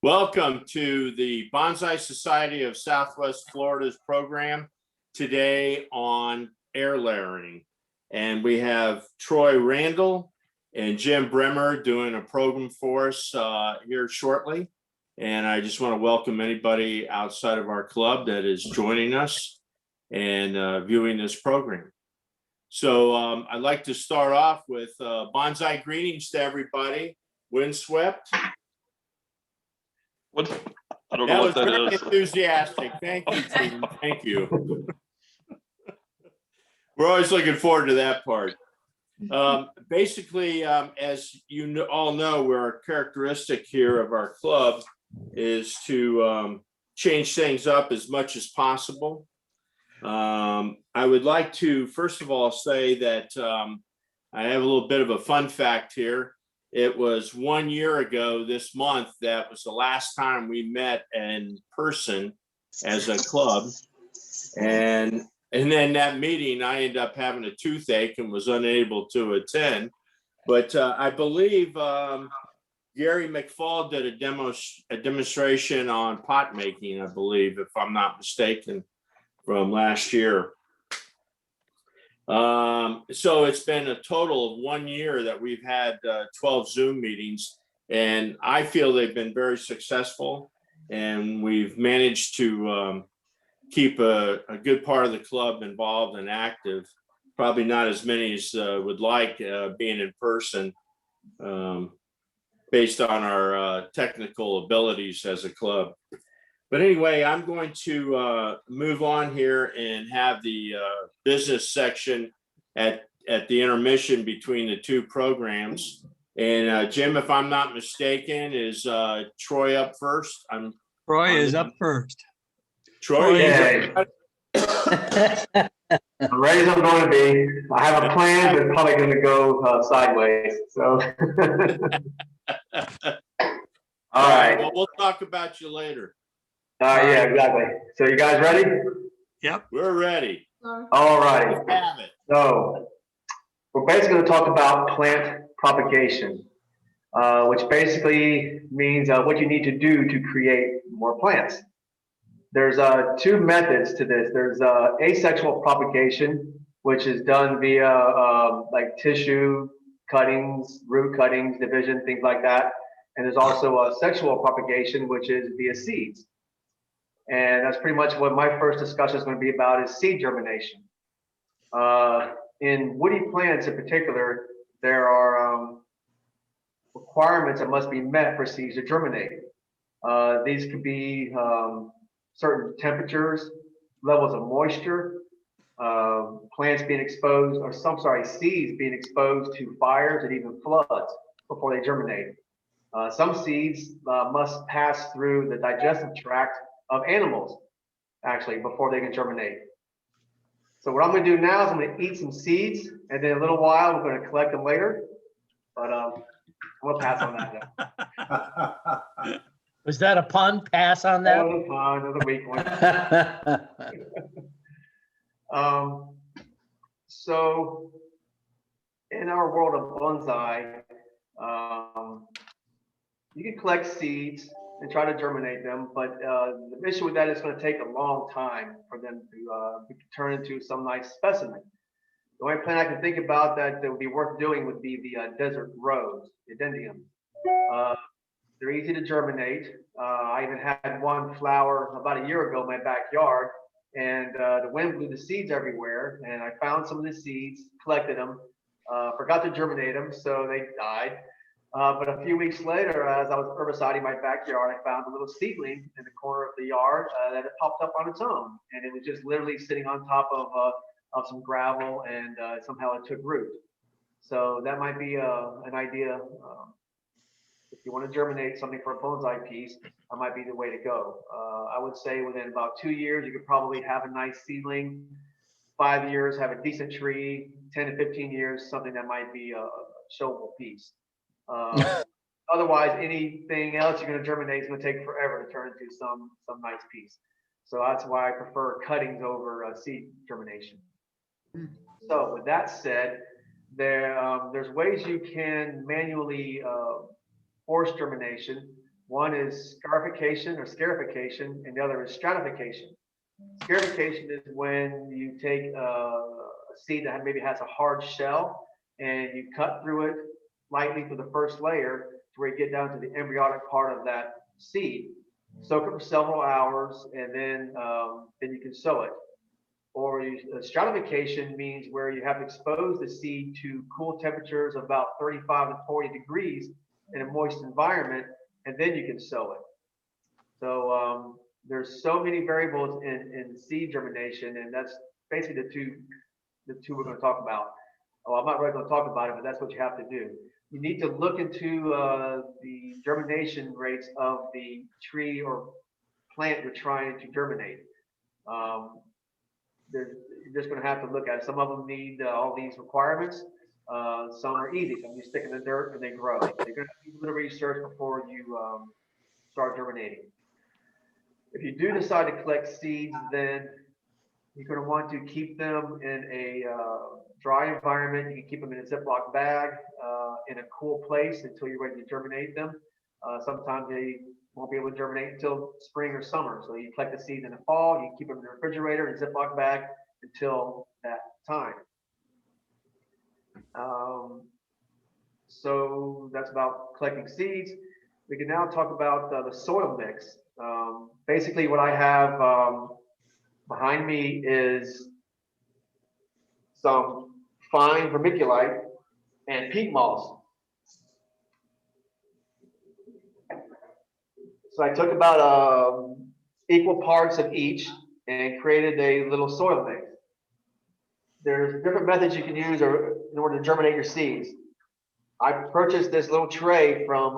Welcome to the Bonsai Society of Southwest Florida's program today on air layering. And we have Troy Randall and Jim Bremer doing a program for us here shortly. And I just want to welcome anybody outside of our club that is joining us and viewing this program. So I'd like to start off with bonsai greetings to everybody. Windswept. What? I don't know what that very is. Enthusiastic. Thank you, team. Thank you. We're always looking forward to that part. Basically, as you all know, our characteristic here of our club is to change things up as much as possible. I would like to, first of all, say that I have a little bit of a fun fact here. It was 1 year ago this month that was the last time we met in person as a club. And then that meeting, I ended up having a toothache and was unable to attend. But I believe Gary McFall did a demonstration on pot making, I believe, if I'm not mistaken, from last year. So it's been a total of 1 year that we've had 12 Zoom meetings, and I feel they've been very successful, and we've managed to keep a good part of the club involved and active. Probably not as many as would like being in person based on our technical abilities as a club. But anyway, I'm going to move on here and have the business section at the intermission between the two programs. And Jim, if I'm not mistaken, is Troy up first? Troy is up first. Troy, Yay. I'm ready as I'm going to be. I have a plan, but it's probably going to go sideways. So, all right. Well, we'll talk about you later. Yeah, exactly. So, you guys ready? Yep. We're ready. All right. Let's have it. So, we're basically going to talk about plant propagation, which basically means what you need to do to create more plants. There's two methods to this. There's asexual propagation, which is done via like tissue cuttings, root cuttings, division, things like that. And there's also sexual propagation, which is via seeds. And that's pretty much what my first discussion is going to be about, is seed germination. In woody plants in particular, there are requirements that must be met for seeds to germinate. These could be certain temperatures, levels of moisture, plants being exposed, or seeds being exposed to fires and even floods before they germinate. Some seeds must pass through the digestive tract of animals, actually, before they can germinate. So what I'm going to do now is I'm going to eat some seeds, and then in a little while we're going to collect them later. But I'm going to pass on that now. Was that a pun? Pass on that? Another weak one. So in our world of bonsai, you can collect seeds and try to germinate them, but the issue with that is going to take a long time for them to turn into some nice specimen. The only plant I can think about that would be worth doing would be the desert rose, the adendium. They're easy to germinate. I even had one flower about a year ago in my backyard, and the wind blew the seeds everywhere, and I found some of the seeds, collected them, forgot to germinate them, so they died. But a few weeks later, as I was herbiciding my backyard, I found a little seedling in the corner of the yard that had popped up on its own, and it was just literally sitting on top of some gravel, and somehow it took root. So that might be an idea. If you want to germinate something for a bonsai piece, that might be the way to go. I would say within about 2 years, you could probably have a nice seedling. 5 years, have a decent tree. 10 to 15 years, something that might be a showable piece. Otherwise, anything else you're going to germinate is going to take forever to turn into some nice piece. So that's why I prefer cuttings over seed germination. So with that said, there's ways you can manually force germination. One is scarification or scarification, and the other is stratification. Scarification is when you take a seed that maybe has a hard shell and you cut through it lightly through the first layer to where you get down to the embryonic part of that seed. Soak it for several hours, and then you can sow it. Or stratification means where you have to expose the seed to cool temperatures of about 35 to 40 degrees in a moist environment, and then you can sow it. So there's so many variables in seed germination, and that's basically the two we're going to talk about. Well, I'm not really going to talk about it, but that's what you have to do. You need to look into the germination rates of the tree or plant you're trying to germinate. You're just going to have to look at it. Some of them need all these requirements. Some are easy. Some you stick in the dirt and they grow. You're going to do a little research before you start germinating. If you do decide to collect seeds, then you're going to want to keep them in a dry environment. You can keep them in a Ziploc bag in a cool place until you're ready to germinate them. Sometimes they won't be able to germinate until spring or summer. So you collect the seeds in the fall, you keep them in the refrigerator in a Ziploc bag until that time. So that's about collecting seeds. We can now talk about the soil mix. Basically what I have behind me is some fine vermiculite and peat moss. So I took about equal parts of each and created a little soil mix. There's different methods you can use in order to germinate your seeds. I purchased this little tray from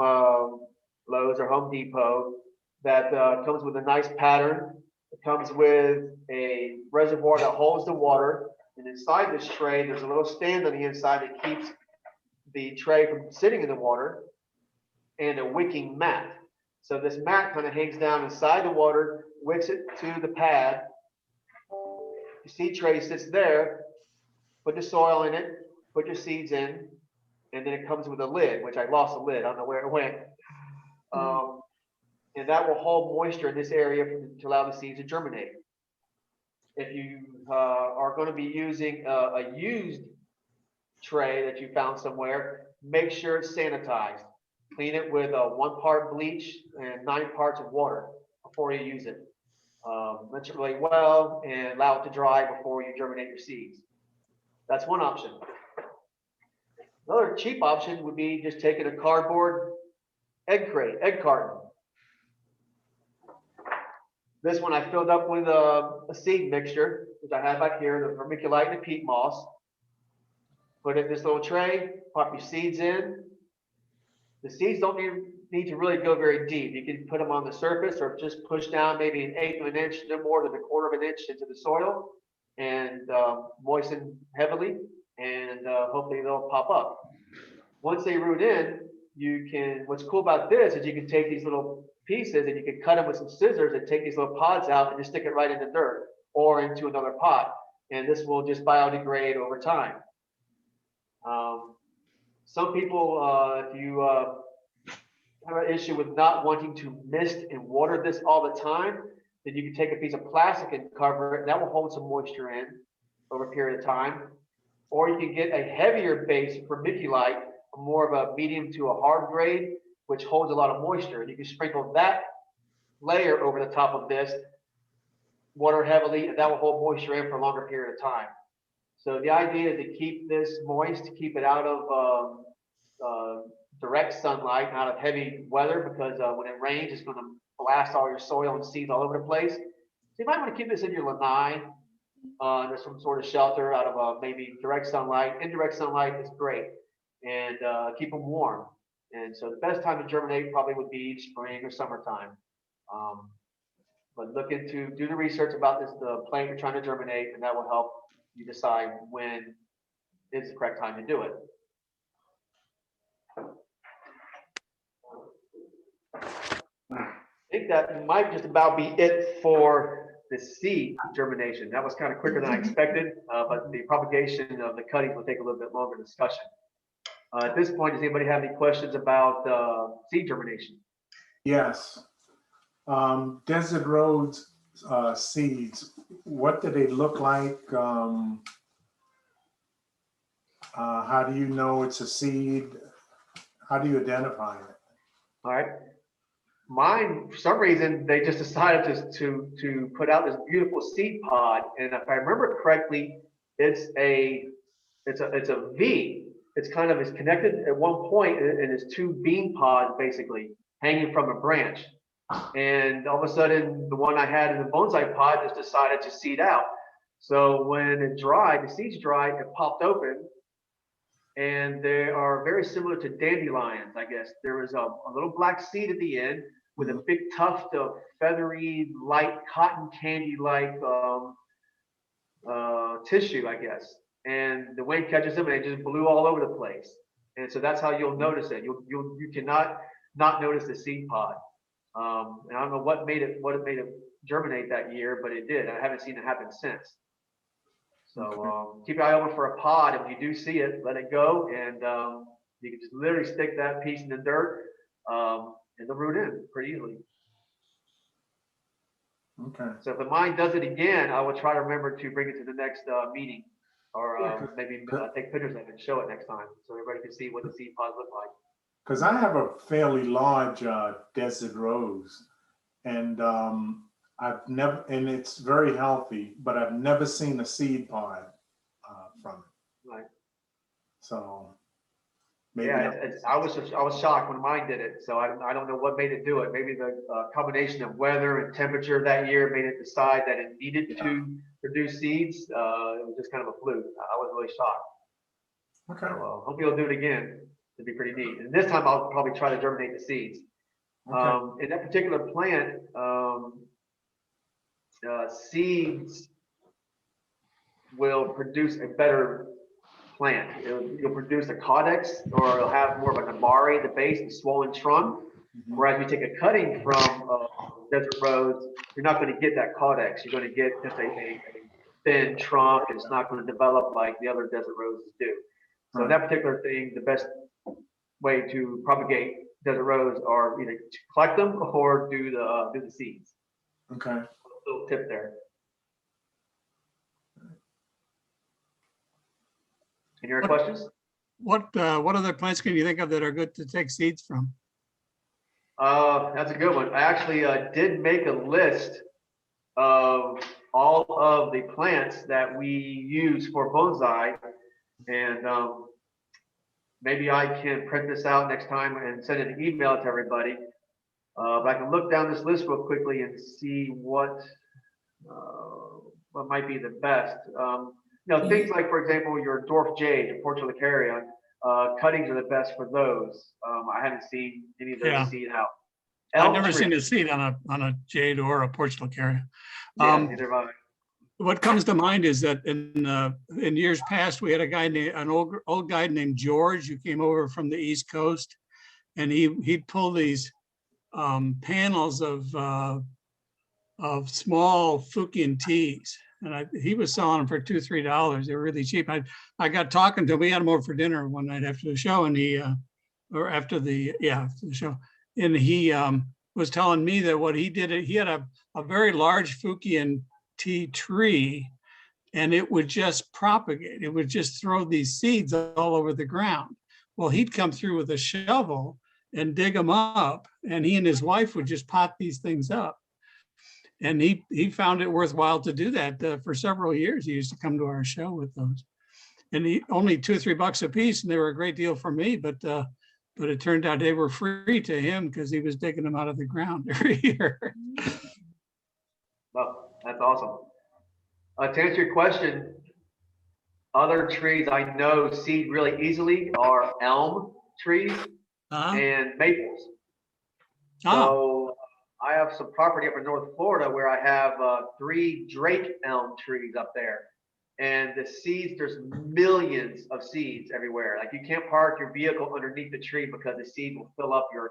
Lowe's or Home Depot that comes with a nice pattern. It comes with a reservoir that holds the water, and inside this tray there's a little stand on the inside that keeps the tray from sitting in the water, and a wicking mat. So this mat kind of hangs down inside the water, wicks it to the pad. The seed tray sits there. Put the soil in it, put your seeds in, and then it comes with a lid, which I lost the lid. I don't know where it went. And that will hold moisture in this area to allow the seeds to germinate. If you are going to be using a used tray that you found somewhere, make sure it's sanitized. Clean it with 1 part bleach and 9 parts of water before you use it. Rinse it really well and allow it to dry before you germinate your seeds. That's one option. Another cheap option would be just taking a cardboard egg carton. This one I filled up with a seed mixture, which I have back here, the vermiculite and the peat moss. Put it in this little tray, pop your seeds in. The seeds don't need to really go very deep. You can put them on the surface or just push down maybe 1/8 of an inch, no more than 1/4 of an inch into the soil, and moisten heavily, and hopefully they'll pop up. Once they root in, what's cool about this is you can take these little pieces and you can cut them with some scissors and take these little pods out and just stick it right in the dirt or into another pot. And this will just biodegrade over time. Some people, if you have an issue with not wanting to mist and water this all the time, then you can take a piece of plastic and cover it, and that will hold some moisture in over a period of time. Or you can get a heavier base vermiculite, more of a medium to a hard grade, which holds a lot of moisture. You can sprinkle that layer over the top of this, water heavily, and that will hold moisture in for a longer period of time. So the idea is to keep this moist, to keep it out of direct sunlight, out of heavy weather, because when it rains, it's going to blast all your soil and seeds all over the place. So you might want to keep this in your lanai. There's some sort of shelter out of maybe direct sunlight. Indirect sunlight is great, and keep them warm. And so the best time to germinate probably would be spring or summertime. But do the research about the plant you're trying to germinate, and that will help you decide when is the correct time to do it. I think that might just about be it for the seed germination. That was kind of quicker than I expected, but the propagation of the cuttings will take a little bit longer discussion. At this point, does anybody have any questions about seed germination? Yes. Desert Rose seeds, what do they look like? How do you know it's a seed? How do you identify it? All right. Mine, for some reason, they just decided to put out this beautiful seed pod, and if I remember correctly, it's a V. It's connected at one point, and it's two bean pods basically hanging from a branch. And all of a sudden, the one I had in the bonsai pod just decided to seed out. So when it dried, the seeds dried, it popped open, and they are very similar to dandelions, I guess. There was a little black seed at the end with a big tuft of feathery, light cotton candy-like tissue, I guess. And the wind catches them, and they just blew all over the place. And so that's how you'll notice it. You cannot not notice the seed pod. And I don't know what made it germinate that year, but it did. I haven't seen it happen since. So keep your eye open for a pod. If you do see it, let it go, and you can just literally stick that piece in the dirt, and they'll root in pretty easily. Okay. So if the mind does it again, I will try to remember to bring it to the next meeting, or maybe take pictures of it and show it next time, so everybody can see what the seed pods look like. Because I have a fairly large desert rose, and and it's very healthy, but I've never seen a seed pod from it. Right. So maybe. Yeah, I was shocked when mine did it. So I don't know what made it do it. Maybe the combination of weather and temperature that year made it decide that it needed to produce seeds. It was just kind of a fluke. I was really shocked. Okay. So hope you'll do it again. It'd be pretty neat. And this time I'll probably try to germinate the seeds. Okay. In that particular plant, seeds will produce a better plant. You'll produce a caudex, or it'll have more of an amari at the base, the swollen trunk. Whereas if you take a cutting from desert rose, you're not going to get that caudex. You're going to get just a thin trunk, and it's not going to develop like the other desert roses do. So that particular thing, the best way to propagate desert rose are either to collect them or do the seeds. Okay. Little tip there. Any other questions? What other plants can you think of that are good to take seeds from? That's a good one. I actually did make a list of all of the plants that we use for bonsai, and maybe I can print this out next time and send an email to everybody. But I can look down this list real quickly and see what might be the best. Things like, for example, your dwarf jade, your portulacaria, cuttings are the best for those. I haven't seen any of those seed out. I've never seen a seed on a jade or a portulacaria. Neither have I. What comes to mind is that in years past, we had an old guy named George who came over from the East Coast, and he'd pull these panels of small Fukian teas, and he was selling them for $2-3. They were really cheap. I got talking to him. We had him over for dinner one night after the show, and after the show, and he was telling me that what he did, he had a very large Fukian tea tree, and it would just propagate. It would just throw these seeds all over the ground. Well, he'd come through with a shovel and dig them up, and he and his wife would just pot these things up. And he found it worthwhile to do that for several years. He used to come to our show with those, and only $2 or $3 a piece, and they were a great deal for me. But it turned out they were free to him because he was digging them out of the ground every year. Oh, that's awesome. To answer your question, other trees I know seed really easily are elm trees and maples. So I have some property up in North Florida where I have 3 Drake elm trees up there. And the seeds, there's millions of seeds everywhere. Like, you can't park your vehicle underneath the tree because the seed will fill up your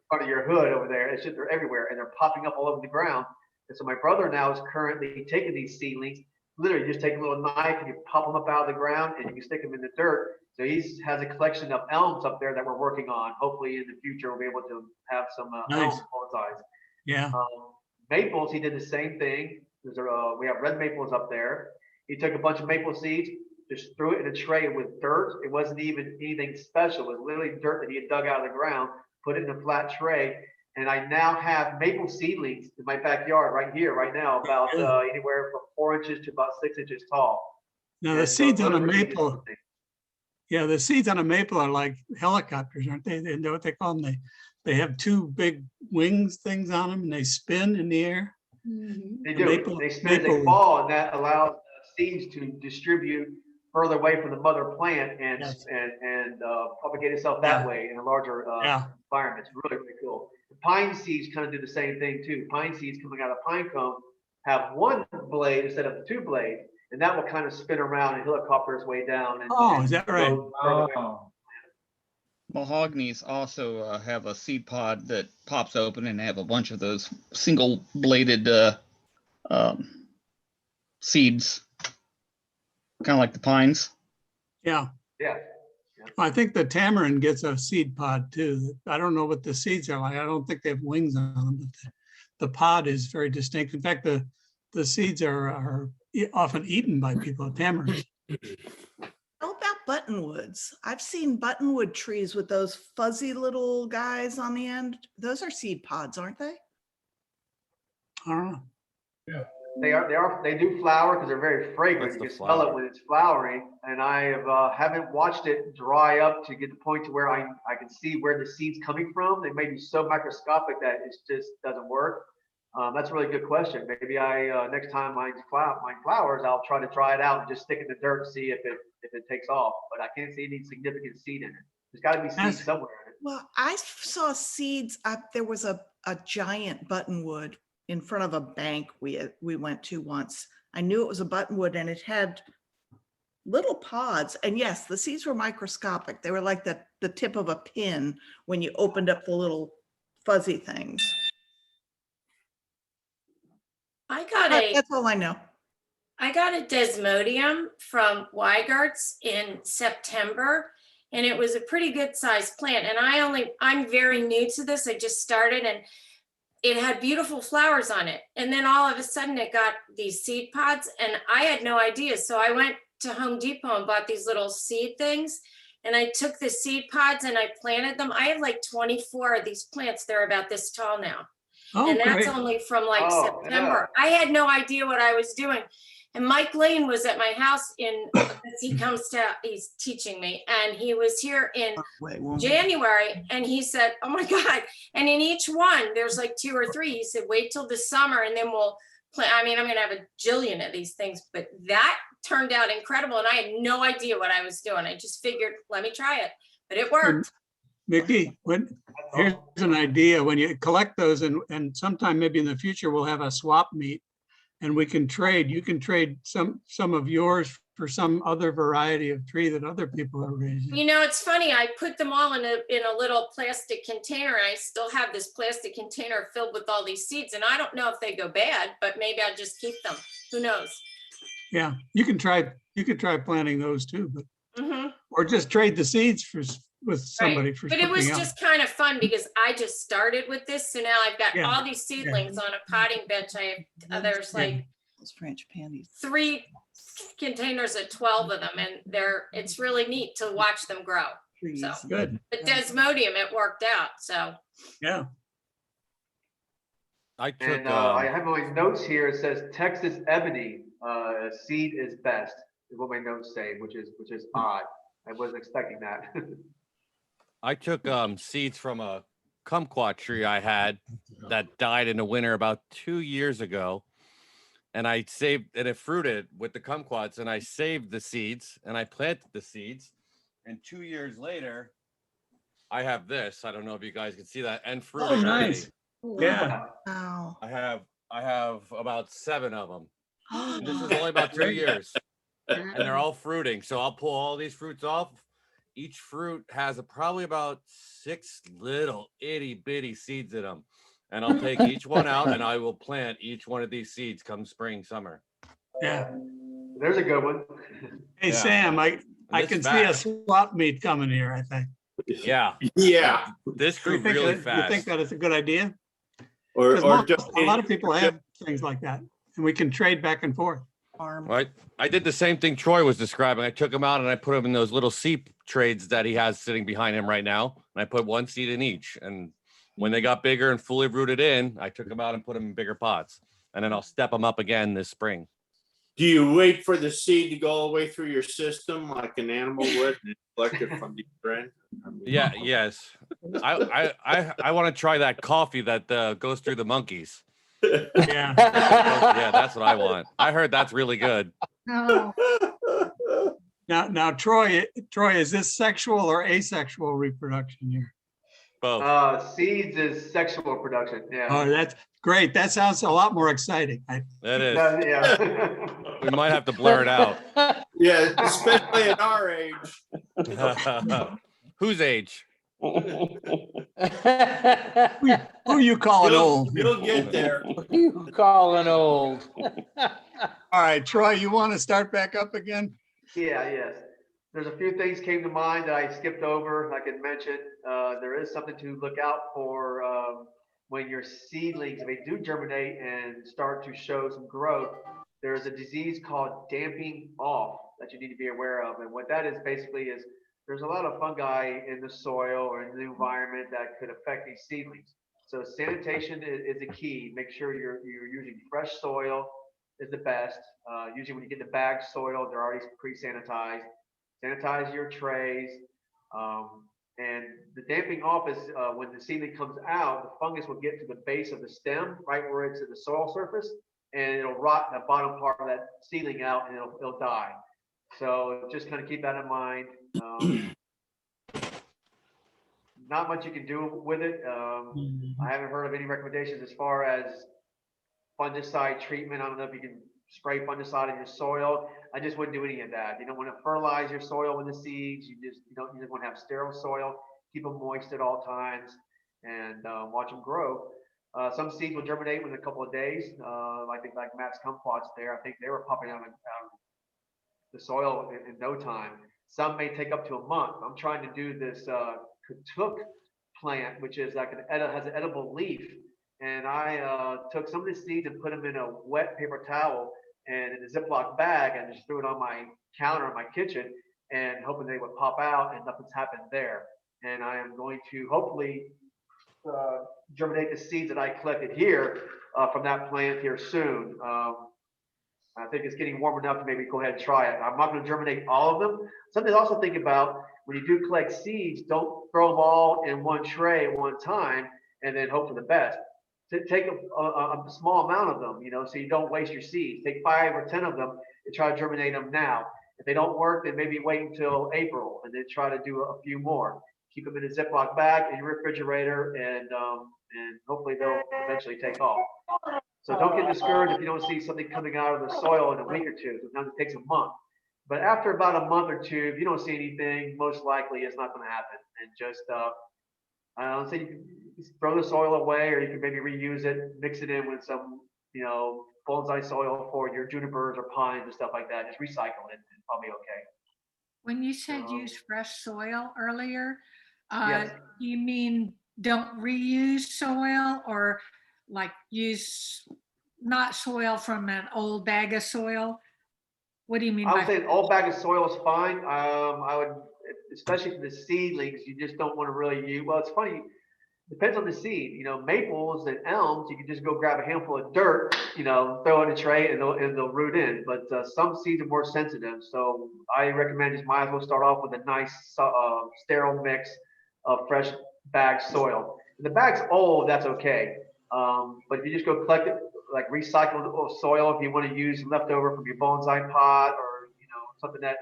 part of your hood over there. It's just, they're everywhere, and they're popping up all over the ground. And so my brother now is currently taking these seedlings, literally just take a little knife and you pop them up out of the ground, and you can stick them in the dirt, So he has a collection of elms up there that we're working on. Hopefully in the future, we'll be able to have some Nice. elm bonsais. Yeah. Maples, he did the same thing. We have red maples up there. He took a bunch of maple seeds, just threw it in a tray with dirt. It wasn't even anything special. It was literally dirt that he had dug out of the ground, put it in a flat tray. And I now have maple seedlings in my backyard right here, right now, about anywhere from 4 inches to about 6 inches tall. Now the And seeds on a those are really maple, interesting. yeah, the seeds on a maple are like helicopters, aren't they? They know what they call them. They have two big wings things on them and they spin in the air. They The do. maple- They spin as they maple- fall, and that allows seeds to distribute further away from the mother plant and Yes. propagate itself that Yeah. way in a larger Yeah. environment. It's really, really cool. The pine seeds kind of do the same thing too. Pine seeds coming out of pine cone have one blade instead of two blades, and that will kind of spin around and helicopter its way down. And, Oh, and is that right? go further away. Oh, Mahoganies also have a seed pod that pops open and have a bunch of those single bladed seeds, kind of like the pines. Yeah. Yeah. I think the tamarind gets a seed pod too. I don't know what the seeds are like. I don't think they have wings on them, but the pod is very distinct. In fact, the seeds are often eaten by people, tamarind. How about buttonwoods? I've seen buttonwood trees with those fuzzy little guys on the end. Those are seed pods, aren't they? I don't know. They do flower because they're very fragrant. That's You the can smell it flower. when it's flowering. And I haven't watched it dry up to get the point to where I can see where the seed's coming from. They may be so microscopic that it just doesn't work. That's a really good question. Maybe next time mine flowers, I'll try to dry it out and just stick it in the dirt and see if it takes off. But I can't see any significant seed in it. There's got to be seeds somewhere in it. Well, I saw seeds. There was a giant buttonwood in front of a bank we went to once. I knew it was a buttonwood and it had little pods. And yes, the seeds were microscopic. They were like the tip of a pin when you opened up the little fuzzy things. That's all I know. I got a desmodium from Weigart's in September, and it was a pretty good sized plant. And I'm very new to this. I just started and it had beautiful flowers on it. And then all of a sudden it got these seed pods and I had no idea. So I went to Home Depot and bought these little seed things. And I took the seed pods and I planted them. I have like 24 of these plants. They're about this tall now. Oh, And that's great. only from like Oh, September. I had no idea what I was doing. And Mike Lane was at my house he's teaching me. And he was here in January and he said, oh my God. And in each one, there's like 2 or 3. He said, wait till the summer and then we'll plant. I mean, I'm going to have a jillion of these things, but that turned out incredible. And I had no idea what I was doing. I just figured, let me try it, but it worked. Mickey, here's an idea. When you collect those and sometime maybe in the future, we'll have a swap meet and we can trade. You can trade some of yours for some other variety of tree that other people are raising. You know, it's funny. I put them all in a little plastic container. And I still have this plastic container filled with all these seeds. And I don't know if they go bad, but maybe I'll just keep them. Who knows? Yeah, you could try planting those too, but Mm-hmm. or just trade the seeds with somebody for But something it was else. just kind of fun because I just started with this. So now I've got Yeah. all these seedlings on a potting bench. I have, there's like Those French pansies. 3 containers of 12 of them. And it's really neat to watch them grow. So, Good. but Desmodium, it worked out. So Yeah. I took, And I have my notes here. It says Texas ebony seed is best, is what my notes say, which is odd. I wasn't expecting that. I took seeds from a kumquat tree I had that died in the winter about 2 years ago. And I saved, and it fruited with the kumquats, and I saved the seeds and I planted the seeds. And 2 years later, I have this. I don't know if you guys can see that, and fruiting. Oh, nice. already. Yeah. Wow. I have about 7 of them. And this is Oh, only about 2 years, and they're all fruiting. So I'll pull all these fruits off. Each fruit has probably about 6 little itty bitty seeds in them. And I'll take each one out and I will plant each one of these seeds come spring, summer. Yeah. There's a good one. Hey, Yeah. Sam, And I This can see a fast. swap meet coming here, I think. Yeah, Yeah, this You grew think really that- You think fast. that is a good idea? or Because just a lot of people have things like that, and we can trade back and forth. Farm. Right. I did the same thing Troy was describing. I took him out and I put him in those little seed trades that he has sitting behind him right now. And I put one seed in each. And when they got bigger and fully rooted in, I took them out and put them in bigger pots. And then I'll step them up again this spring. Do you wait for the seed to go all the way through your system like an animal would and collect it from the brain? Yeah. Yes. I want to try that coffee that goes through the monkeys. Yeah. Yeah, that's what I want. I heard that's really good. No, Now, Troy, is this sexual or asexual reproduction here? Both. Seeds is sexual production, Oh, yeah. that's great. That sounds a lot more exciting. It is. No, yeah. We might have to blur it out. Yeah, especially at our age. Whose age? Who you calling You'll, old? you'll get there. You calling old. All right, Troy, you want to start back up again? Yeah, yes. There's a few things came to mind that I skipped over. I could mention, there is something to look out for when your seedlings, if they do germinate and start to show some growth, there's a disease called damping off that you need to be aware of. And what that is basically is there's a lot of fungi in the soil or in the environment that could affect these seedlings. So sanitation is a key. Make sure you're using fresh soil is the best. Usually when you get the bagged soil, they're already pre-sanitized. Sanitize your trays. And the damping off is when the seedling comes out, the fungus will get to the base of the stem, right where it's at the soil surface, and it'll rot the bottom part of that seedling out and it'll die. So just kind of keep that in mind. Not much you can do with it. I haven't heard of any recommendations as far as fungicide treatment. I don't know if you can spray fungicide in your soil. I just wouldn't do any of that. You don't want to fertilize your soil with the seeds. You just want to have sterile soil. Keep them moist at all times and watch them grow. Some seeds will germinate within a couple of days. Like Matt's kumquats there. I think they were popping out of the soil in no time. Some may take up to a month. I'm trying to do this katuk plant, which is like has an edible leaf. And I took some of the seeds and put them in a wet paper towel and in a Ziploc bag and just threw it on my counter in my kitchen and hoping they would pop out, and nothing's happened there. And I am going to hopefully germinate the seeds that I collected here from that plant here soon. I think it's getting warm enough to maybe go ahead and try it. I'm not going to germinate all of them. Something to also think about when you do collect seeds, don't throw them all in one tray at one time and then hope for the best. Take a small amount of them, so you don't waste your seeds. Take 5 or 10 of them and try to germinate them now. If they don't work, then maybe wait until April and then try to do a few more. Keep them in a Ziploc bag in your refrigerator, and hopefully they'll eventually take off. So don't get discouraged if you don't see something coming out of the soil in a week or two. Sometimes it takes a month. But after about a month or two, if you don't see anything, most likely it's not going to happen. And just I don't say you can throw the soil away, or you can maybe reuse it, mix it in with some, bonsai soil for your junipers or pines and stuff like that. Just recycle it, and probably okay. When you said use fresh soil earlier, Yes. you mean don't reuse soil, or like use not soil from an old bag of soil? What do you mean I by? would say an old bag of soil is fine. I would, especially for the seedlings, you just don't want to really use. Well, it's funny. Depends on the seed. Maples and elms, you can just go grab a handful of dirt, throw in a tray and they'll root in. But some seeds are more sensitive. So I recommend just might as well start off with a nice sterile mix of fresh bagged soil. If the bag's old, that's okay. But if you just go collect it, like recycled soil, if you want to use leftover from your bonsai pot or, something that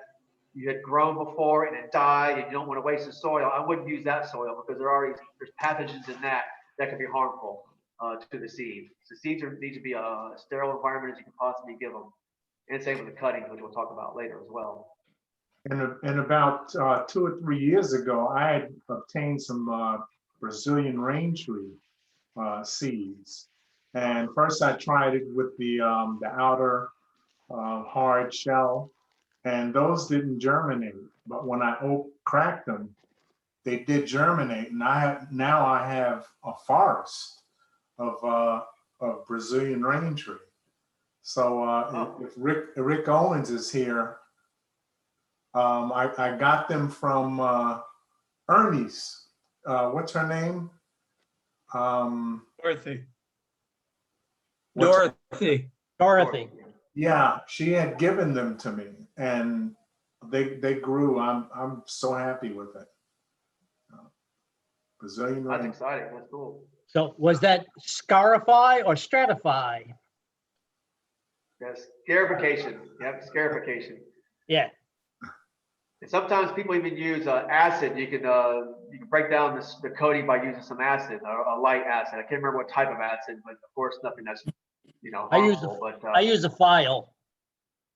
you had grown before and it died and you don't want to waste the soil, I wouldn't use that soil because there's pathogens in that can be harmful to the seeds. So seeds need to be a sterile environment as you can possibly give them. And same with the cuttings, which we'll talk about later as well. And about 2 or 3 years ago, I had obtained some Brazilian rain tree seeds. And first I tried it with the outer hard shell. And those didn't germinate, but when I cracked them, they did germinate, and now I have a forest of Brazilian rain tree. So if Rick Owens is here, I got them from Ernie's. What's her name? Dorothy. What's- Dorothy. Yeah, she had given them to me, and they grew. I'm so happy with it. Brazilian That's rain. exciting. That's cool. So was that scarify or stratify? Yes, scarification. Yep, scarification. Yeah. And sometimes people even use acid. You can break down the coating by using some acid, a light acid. I can't remember what type of acid, but of course nothing that's harmful. I use a file.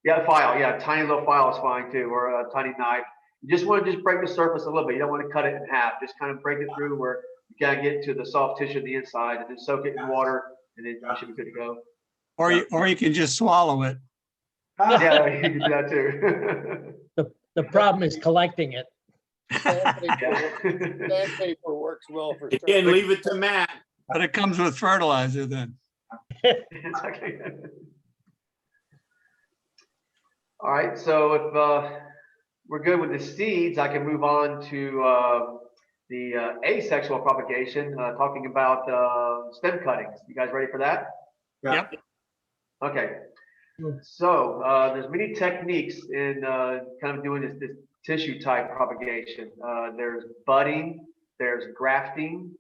Yeah, a file. Yeah, a tiny little file is fine too, or a tiny knife. You just want to just break the surface a little bit. You don't want to cut it in half. Just kind of break it through where you can't get to the soft tissue on the inside, and then soak it in water, and then you should be good to go. Or you can just swallow it. Yeah, you can do that too. The problem is collecting it. Sandpaper works well for. Again, leave it to Matt. But it comes with fertilizer then. It's okay. All right, so if we're good with the seeds, I can move on to the asexual propagation, talking about stem cuttings. You guys ready for that? Yeah. Yep. Okay. So there's many techniques in kind of doing this tissue type propagation. There's budding, there's grafting,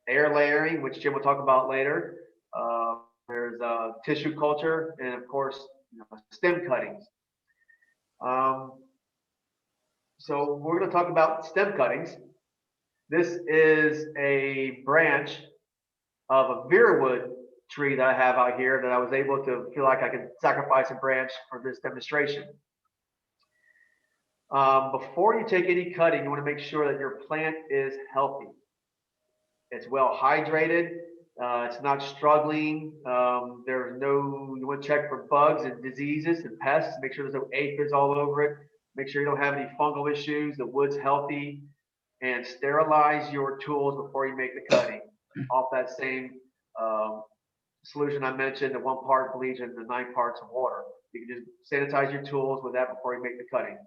air layering, which Jim will talk about later. There's tissue culture, and of course, stem cuttings. So we're going to talk about stem cuttings. This is a branch of a veerwood tree that I have out here that I was able to feel like I could sacrifice a branch for this demonstration. Before you take any cutting, you want to make sure that your plant is healthy. It's well hydrated. It's not struggling. You want to check for bugs and diseases and pests. Make sure there's no aphids all over it. Make sure you don't have any fungal issues. The wood's healthy, and sterilize your tools before you make the cutting. Off that same solution I mentioned, the 1 part bleach and the 9 parts of water. You can just sanitize your tools with that before you make the cutting.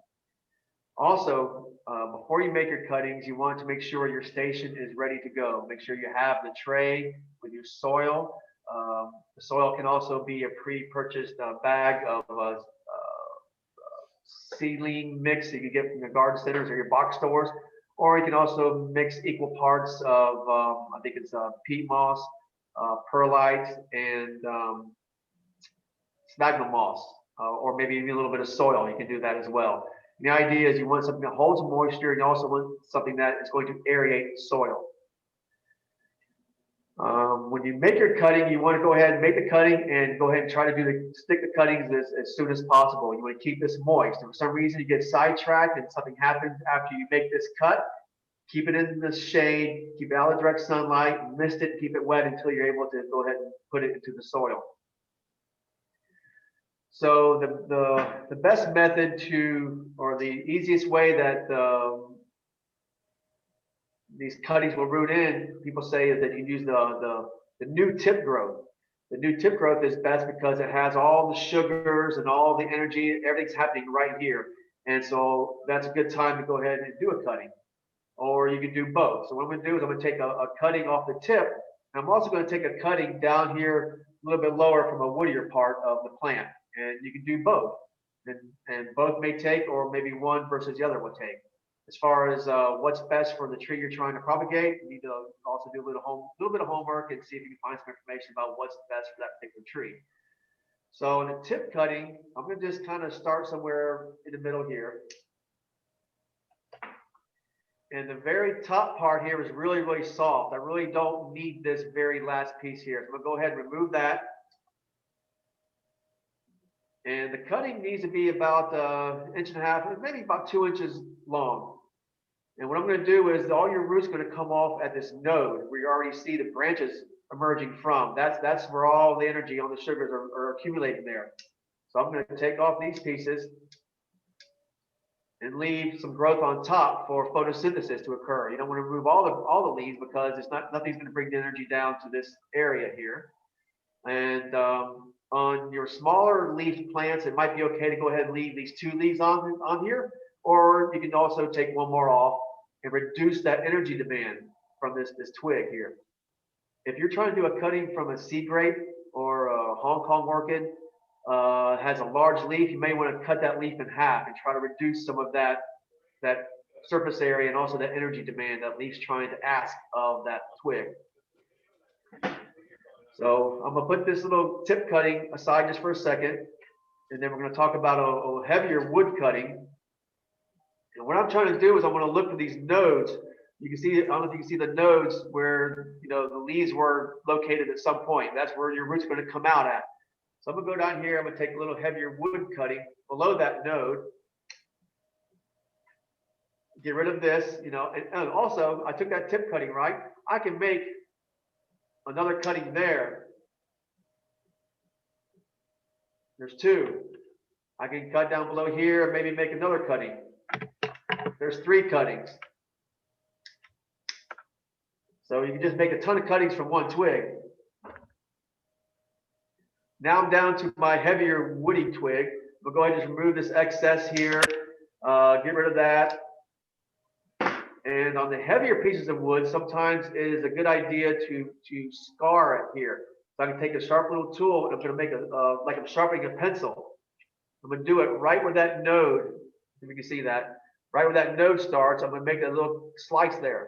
Also, before you make your cuttings, you want to make sure your station is ready to go. Make sure you have the tray with your soil. The soil can also be a pre-purchased bag of seedling mix that you can get from your garden centers or your box stores, or you can also mix equal parts of, I think it's peat moss, perlite, and sphagnum moss, or maybe even a little bit of soil. You can do that as well. And the idea is you want something that holds moisture, and you also want something that is going to aerate soil. When you make your cutting, you want to go ahead and make the cutting and go ahead and try to stick the cuttings as soon as possible. You want to keep this moist. If for some reason you get sidetracked and something happens after you make this cut, keep it in the shade, keep it out of direct sunlight, mist it, keep it wet until you're able to go ahead and put it into the soil. So the best method or the easiest way that these cuttings will root in, people say, is that you use the new tip growth. The new tip growth is best because it has all the sugars and all the energy, everything's happening right here. And so that's a good time to go ahead and do a cutting. Or you can do both. So what I'm going to do is I'm going to take a cutting off the tip. And I'm also going to take a cutting down here a little bit lower from a woodier part of the plant. And you can do both. And both may take, or maybe one versus the other will take. As far as what's best for the tree you're trying to propagate, you need to also do a little bit of homework and see if you can find some information about what's best for that particular tree. So in the tip cutting, I'm going to just kind of start somewhere in the middle here. And the very top part here is really, really soft. I really don't need this very last piece here. So I'm going to go ahead and remove that. And the cutting needs to be about 1.5 inches, maybe about 2 inches long. And what I'm going to do is all your roots are going to come off at this node where you already see the branches emerging from. That's where all the energy on the sugars are accumulating there. So I'm going to take off these pieces. and leave some growth on top for photosynthesis to occur. You don't want to remove all the leaves because nothing's going to bring the energy down to this area here. And on your smaller leaf plants, it might be okay to go ahead and leave these 2 leaves on here, or you can also take one more off and reduce that energy demand from this twig here. If you're trying to do a cutting from a sea grape or a Hong Kong orchid, has a large leaf, you may want to cut that leaf in half and try to reduce some of that surface area and also the energy demand that leaf's trying to ask of that twig. So I'm gonna put this little tip cutting aside just for a second, and then we're gonna talk about a heavier wood cutting. And what I'm trying to do is I'm gonna look for these nodes. You can see, I don't know if you can see the nodes where, you know, the leaves were located at some point. That's where your root's gonna come out at. So I'm gonna go down here, I'm gonna take a little heavier wood cutting below that node. Get rid of this, you know, and also I took that tip cutting, right? I can make another cutting there. There's 2. I can cut down below here and maybe make another cutting. There's 3 cuttings. So you can just make a ton of cuttings from one twig. Now I'm down to my heavier woody twig. We'll go ahead and just remove this excess here, get rid of that. And on the heavier pieces of wood, sometimes it is a good idea to scar it here. So I can take a sharp little tool and I'm going to make like I'm sharpening a pencil. I'm going to do it right where that node, if you can see that, right where that node starts. I'm going to make a little slice there.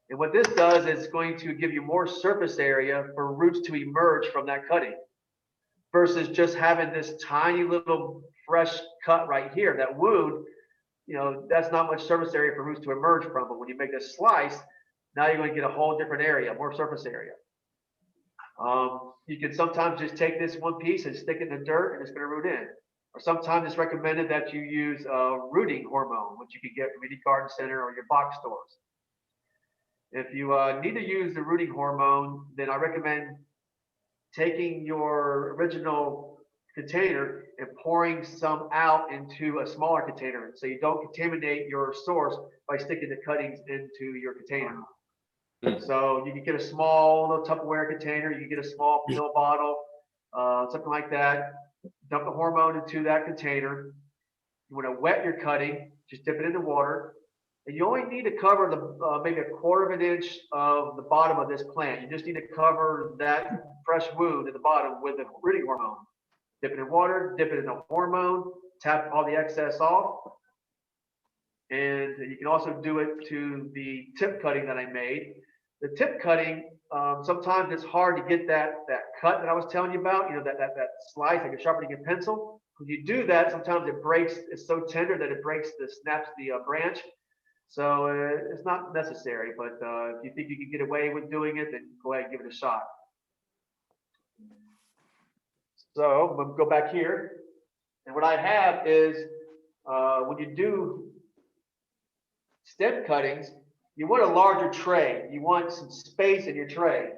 And what this does is going to give you more surface area for roots to emerge from that cutting, versus just having this tiny little fresh cut right here, that wound. You know, that's not much surface area for roots to emerge from. But when you make this slice, now you're going to get a whole different area, more surface area. You can sometimes just take this one piece and stick it in the dirt and it's going to root in. Or sometimes it's recommended that you use rooting hormone, which you can get from any garden center or your box stores. If you need to use the rooting hormone, then I recommend taking your original container and pouring some out into a smaller container, so you don't contaminate your source by sticking the cuttings into your container. So you can get a small little Tupperware container, you can get a small pill bottle, something like that. Dump the hormone into that container. You want to wet your cutting, just dip it in the water, and you only need to cover the maybe 1/4 of an inch of the bottom of this plant. You just need to cover that fresh wound at the bottom with the rooting hormone. Dip it in water, dip it in the hormone, tap all the excess off. And you can also do it to the tip cutting that I made. The tip cutting, sometimes it's hard to get that cut that I was telling you about, you know, that slice, like you're sharpening a pencil. When you do that, sometimes it breaks, it's so tender that it snaps the branch. So it's not necessary, but if you think you can get away with doing it, then go ahead and give it a shot. So I'm going to go back here, and what I have is when you do stem cuttings, you want a larger tray. You want some space in your tray.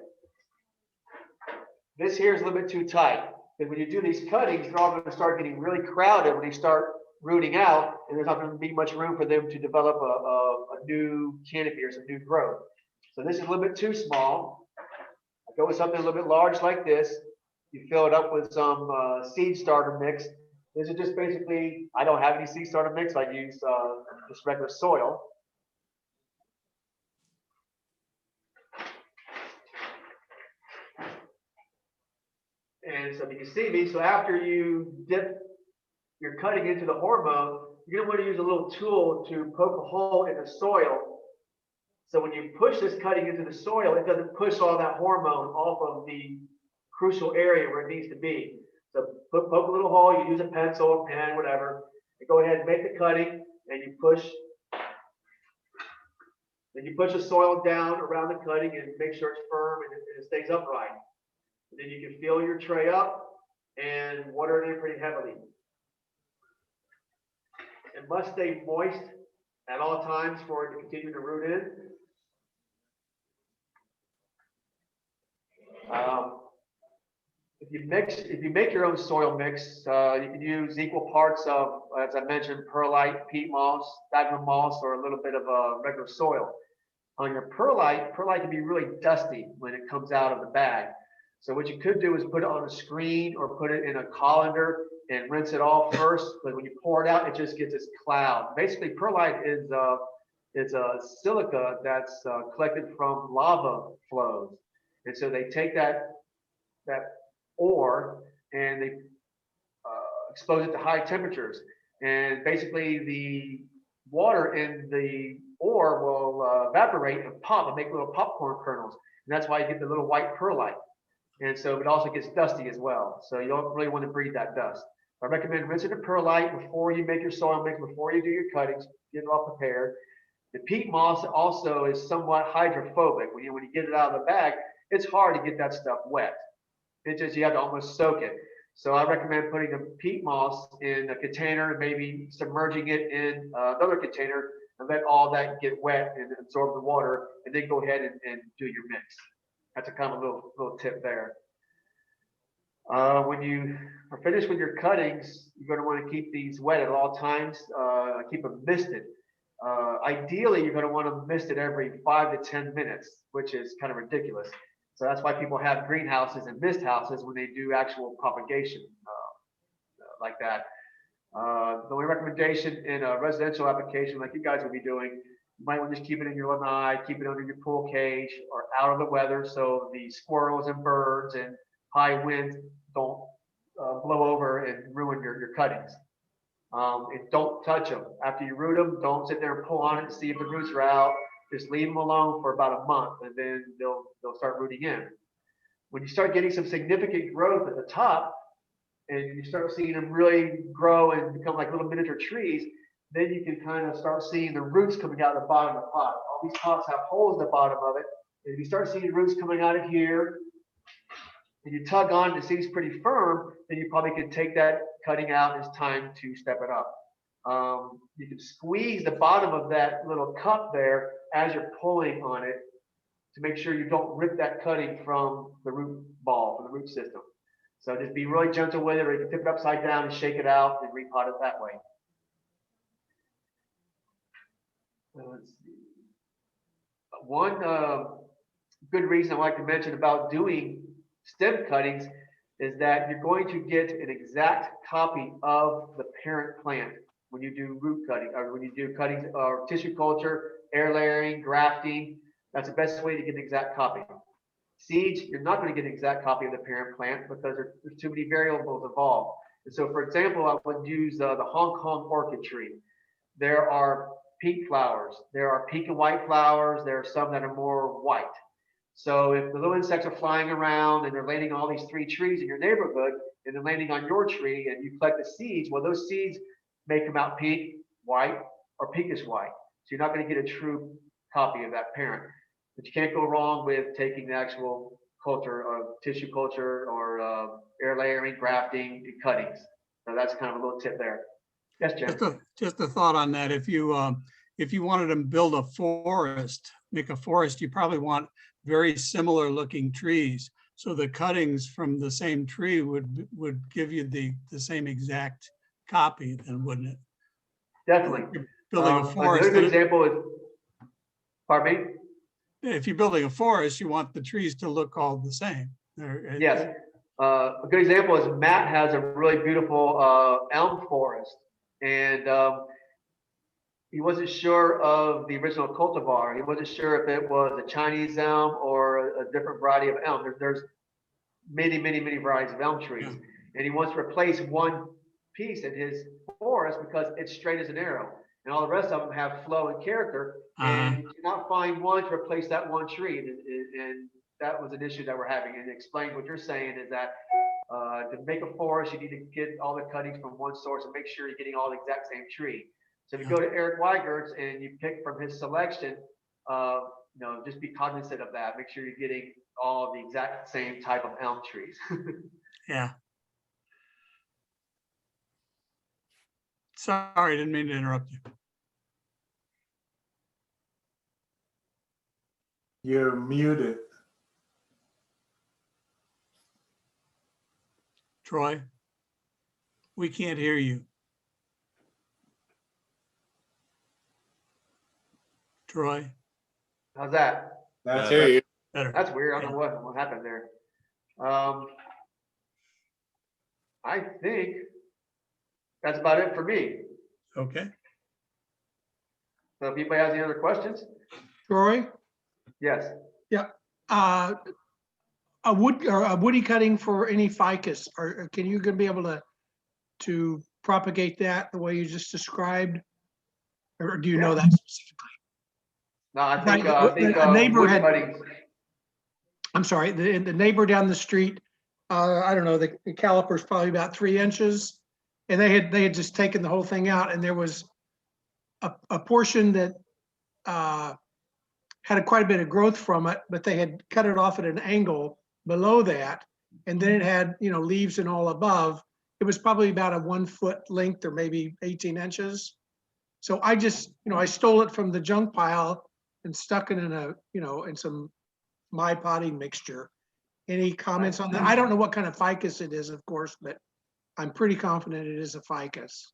This here is a little bit too tight, because when you do these cuttings, they're all going to start getting really crowded when they start rooting out, and there's not going to be much room for them to develop a new canopy or some new growth. So this is a little bit too small. I go with something a little bit large like this. You fill it up with some seed starter mix. This is just basically, I don't have any seed starter mix. I use just regular soil. And so you can see me. So after you dip your cutting into the hormone, you're going to want to use a little tool to poke a hole in the soil. So when you push this cutting into the soil, it doesn't push all that hormone off of the crucial area where it needs to be. So poke a little hole, you use a pencil, a pen, whatever, and go ahead and make the cutting, and you push. Then you push the soil down around the cutting and make sure it's firm and it stays upright. And then you can fill your tray up and water it in pretty heavily. It must stay moist at all times for it to continue to root in. if you make your own soil mix, you can use equal parts of, as I mentioned, perlite, peat moss, sphagnum moss, or a little bit of regular soil. On your perlite can be really dusty when it comes out of the bag. So what you could do is put it on a screen or put it in a colander and rinse it off first. But when you pour it out, it just gets this cloud. Basically, perlite is a silica that's collected from lava flows. And so they take that ore and they expose it to high temperatures. And basically the water in the ore will evaporate and pop and make little popcorn kernels. And that's why you get the little white perlite. And so it also gets dusty as well. So you don't really want to breathe that dust. I recommend rinsing the perlite before you make your soil mix, before you do your cuttings, get it all prepared. The peat moss also is somewhat hydrophobic. When you get it out of the bag, it's hard to get that stuff wet. It just, you have to almost soak it. So I recommend putting the peat moss in a container, maybe submerging it in another container and let all that get wet and absorb the water, and then go ahead and do your mix. That's a kind of a little tip there. When you are finished with your cuttings, you're going to want to keep these wet at all times. Keep them misted. Ideally, you're going to want to mist it every 5 to 10 minutes, which is kind of ridiculous. So that's why people have greenhouses and mist houses when they do actual propagation like that. The only recommendation in a residential application like you guys will be doing, you might want to just keep it in your lanai, keep it under your pool cage or out of the weather so the squirrels and birds and high winds don't blow over and ruin your cuttings. And don't touch them. After you root them, don't sit there and pull on it and see if the roots are out. Just leave them alone for about a month and then they'll start rooting in. When you start getting some significant growth at the top and you start seeing them really grow and become like little miniature trees, then you can kind of start seeing the roots coming out of the bottom of the pot. All these pots have holes in the bottom of it. And if you start seeing roots coming out of here and you tug on and it seems pretty firm, then you probably can take that cutting out and it's time to step it up. You can squeeze the bottom of that little cup there as you're pulling on it to make sure you don't rip that cutting from the root ball, from the root system. So just be really gentle with it, or you can tip it upside down and shake it out and repot it that way. Let's see. One good reason I like to mention about doing stem cuttings is that you're going to get an exact copy of the parent plant when you do root cutting, or when you do cuttings or tissue culture, air layering, grafting. That's the best way to get an exact copy. Seeds, you're not going to get an exact copy of the parent plant because there's too many variables involved. And so, for example, I would use the Hong Kong orchid tree. There are pink flowers. There are pink and white flowers. There are some that are more white. So if the little insects are flying around and they're landing on all these 3 trees in your neighborhood and they're landing on your tree and you collect the seeds, well, those seeds may come out pink, white, or pinkish white. So you're not going to get a true copy of that parent. But you can't go wrong with taking the actual culture of tissue culture or air layering, grafting, and cuttings. So that's kind of a little tip there. Yes, Jim. Just a thought on that. If you wanted to build a forest, make a forest, you probably want very similar looking trees. So the cuttings from the same tree would give you the same exact copy, then, wouldn't it? Definitely. Building a forest. Another good example is, pardon me? If you're building a forest, you want the trees to look all the same. Yes. A good example is Matt has a really beautiful elm forest, and he wasn't sure of the original cultivar. He wasn't sure if it was a Chinese elm or a different variety of elm. There's many varieties of elm trees, and he wants to replace one piece in his forest because it's straight as an arrow. And all the rest of them have flow and character, and you cannot find one to replace that one tree. And that was an issue that we're having. And explain what you're saying is that to make a forest, you need to get all the cuttings from one source and make sure you're getting all the exact same tree. So if you go to Eric Weigert's and you pick from his selection, just be cognizant of that. Make sure you're getting all the exact same type of elm trees. Yeah. Sorry, didn't mean to interrupt you. You're muted. Troy? We can't hear you. Troy, How's that? That's There you better. That's weird. I don't know what happened there. I think that's about it for me. Okay. So if anybody has any other questions, Troy, yes. uh, a woody cutting for any ficus, or can you gonna be able to propagate that the way you just described? Or do you know that specifically? No, I Right, think a neighbor wood had- cuttings. I'm sorry, the neighbor down the street, I don't know, the caliper's probably about 3 inches. And they had just taken the whole thing out, and there was a portion that had quite a bit of growth from it, but they had cut it off at an angle below that. And then it had, leaves and all above. It was probably about a 1 foot length or maybe 18 inches. So I just, I stole it from the junk pile and stuck it in in some my potting mixture. Any comments on that? I don't know what kind of ficus it is, of course, but I'm pretty confident it is a ficus.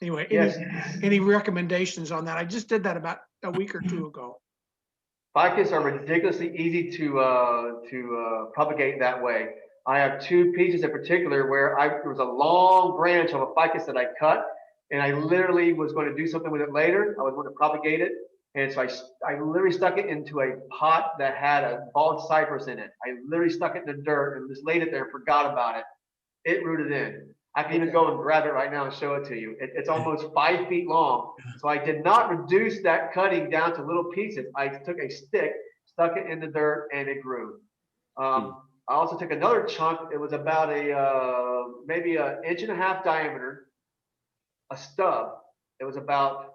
Anyway, Yes. any recommendations on that? I just did that about a week or two ago. Ficus are ridiculously easy to propagate that way. I have 2 pieces in particular where there was a long branch of a ficus that I cut, and I literally was going to do something with it later. I was going to propagate it, and so I literally stuck it into a pot that had a bald cypress in it. I literally stuck it in the dirt and just laid it there and forgot about it. It rooted in. I can even go and grab it right now and show it to you. It's almost 5 feet long. So I did not reduce that cutting down to little pieces. I took a stick, stuck it in the dirt, and it grew. I also took another chunk. It was about maybe 1.5 inches diameter, a stub. It was about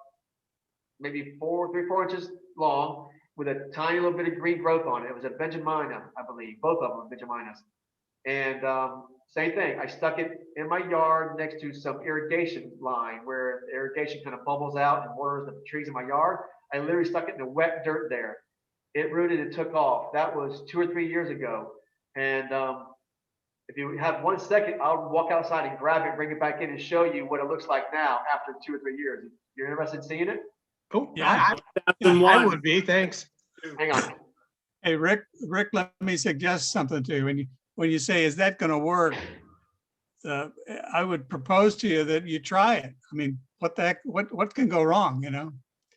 maybe 3-4 inches long with a tiny little bit of green growth on it. It was a Benjamina, I believe. Both of them were Benjaminas. And same thing, I stuck it in my yard next to some irrigation line where the irrigation kind of bubbles out and waters the trees in my yard. I literally stuck it in the wet dirt there. It rooted and took off. That was 2 or 3 years ago. And if you have 1 second, I'll walk outside and grab it, bring it back in and show you what it looks like now after 2 or 3 years. You're interested in seeing it? Oh, Yeah. I would be, thanks. Hang on. Hey, Rick, let me suggest something to you. When you say, is that going to work? I would propose to you that you try it. I mean, what the heck, what can go wrong,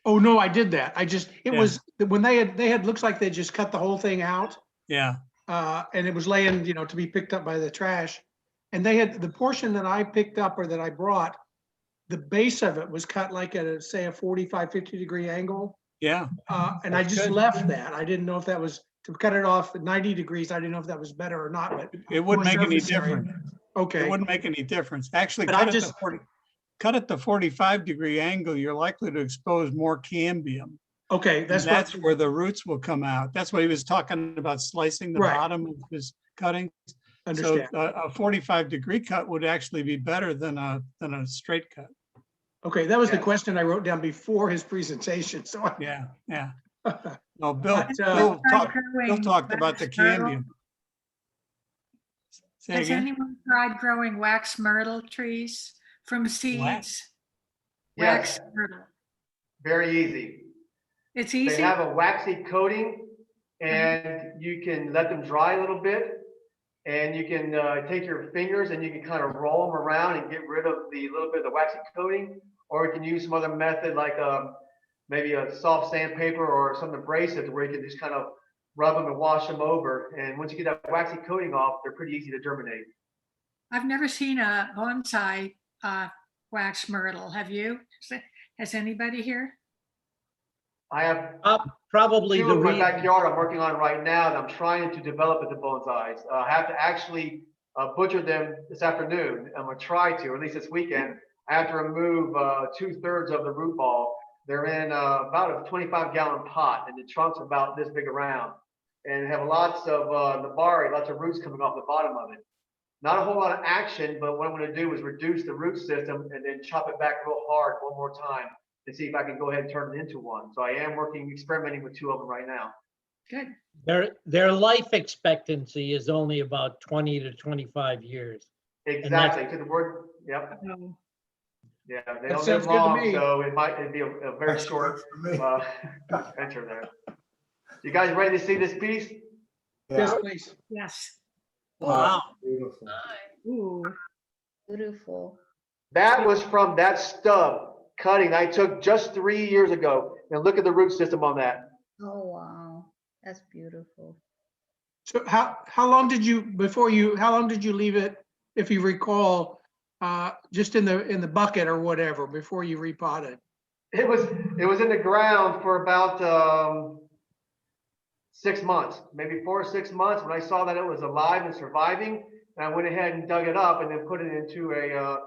Oh, no, I did that. It Yeah. was when they had, looks like they just cut the whole thing out. Yeah, And it was laying, to be picked up by the trash. And they had the portion that I picked up or that I brought, the base of it was cut like at say a 45, 50 degree angle. yeah. And I just left that. I didn't know if that was to cut it off at 90 degrees. I didn't know if that was better or not, but It wouldn't more make any surface area. difference. It Okay. wouldn't make any difference. Actually, But cut at the 45 degree angle, you're likely to expose more cambium. Okay. That's where the roots will come out. That's what he was talking about, slicing the Right. bottom of his cutting. Understand. So a 45 degree cut would actually be better than a straight cut. Okay. That was the Yes. question I wrote down before his presentation. So Yeah, yeah. I, No, Bill talked about the cambium. Say Has again? anyone tried growing wax myrtle trees from seeds? Wax Yes, myrtle. very easy. It's They easy. have a waxy coating and you can let them dry a little bit. And you can take your fingers and you can kind of roll them around and get rid of the little bit of the waxy coating. Or you can use some other method like maybe a soft sandpaper or some abrasive where you can just kind of rub them and wash them over. And once you get that waxy coating off, they're pretty easy to germinate. I've never seen a bonsai wax myrtle. Have you? Has anybody here? I have probably 2 in my backyard I'm working on right now that I'm trying to develop into bonsais. I have to actually butcher them this afternoon. I'm gonna try to, or at least this weekend. I have to remove 2/3 of the root ball. They're in about a 25-gallon pot, and the trunk's about this big around, and have lots of nabari, lots of roots coming off the bottom of it. Not a whole lot of action, but what I'm going to do is reduce the root system and then chop it back real hard one more time to see if I can go ahead and turn it into one. So I am experimenting with 2 of them right now. Good. Their life expectancy is only about 20 to 25 years. Exactly, to the word, yep. Oh, Yeah, they That don't sounds live good to long, me. so it'd be a very That's short good for me. venture there. You guys ready to see this piece? Yes, Yeah. please. yes. Wow. Beautiful. Ooh. Beautiful. That was from that stub cutting I took just 3 years ago. And look at the root system on that. Oh, wow. That's beautiful. So how long did you, how long did you leave it, if you recall, just in the bucket or whatever, before you repotted? It was in the ground for about 6 months, maybe 4 or 6 months. When I saw that it was alive and surviving, and I went ahead and dug it up and then put it into a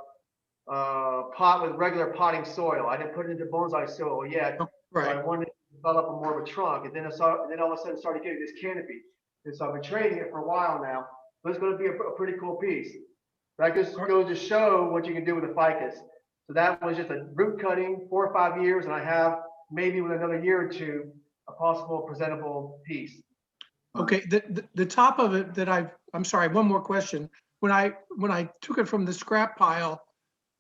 pot with regular potting soil. I didn't put it into bonsai soil yet. So Right. I wanted to develop a more of a trunk, and then then all of a sudden started getting this canopy. And so I've been training it for a while now. But it's going to be a pretty cool piece. That just goes to show what you can do with a ficus. So that was just a root cutting, 4 or 5 years, and I have maybe with another year or two a possible presentable piece. Okay, the top of it I'm sorry, one more question. When I took it from the scrap pile,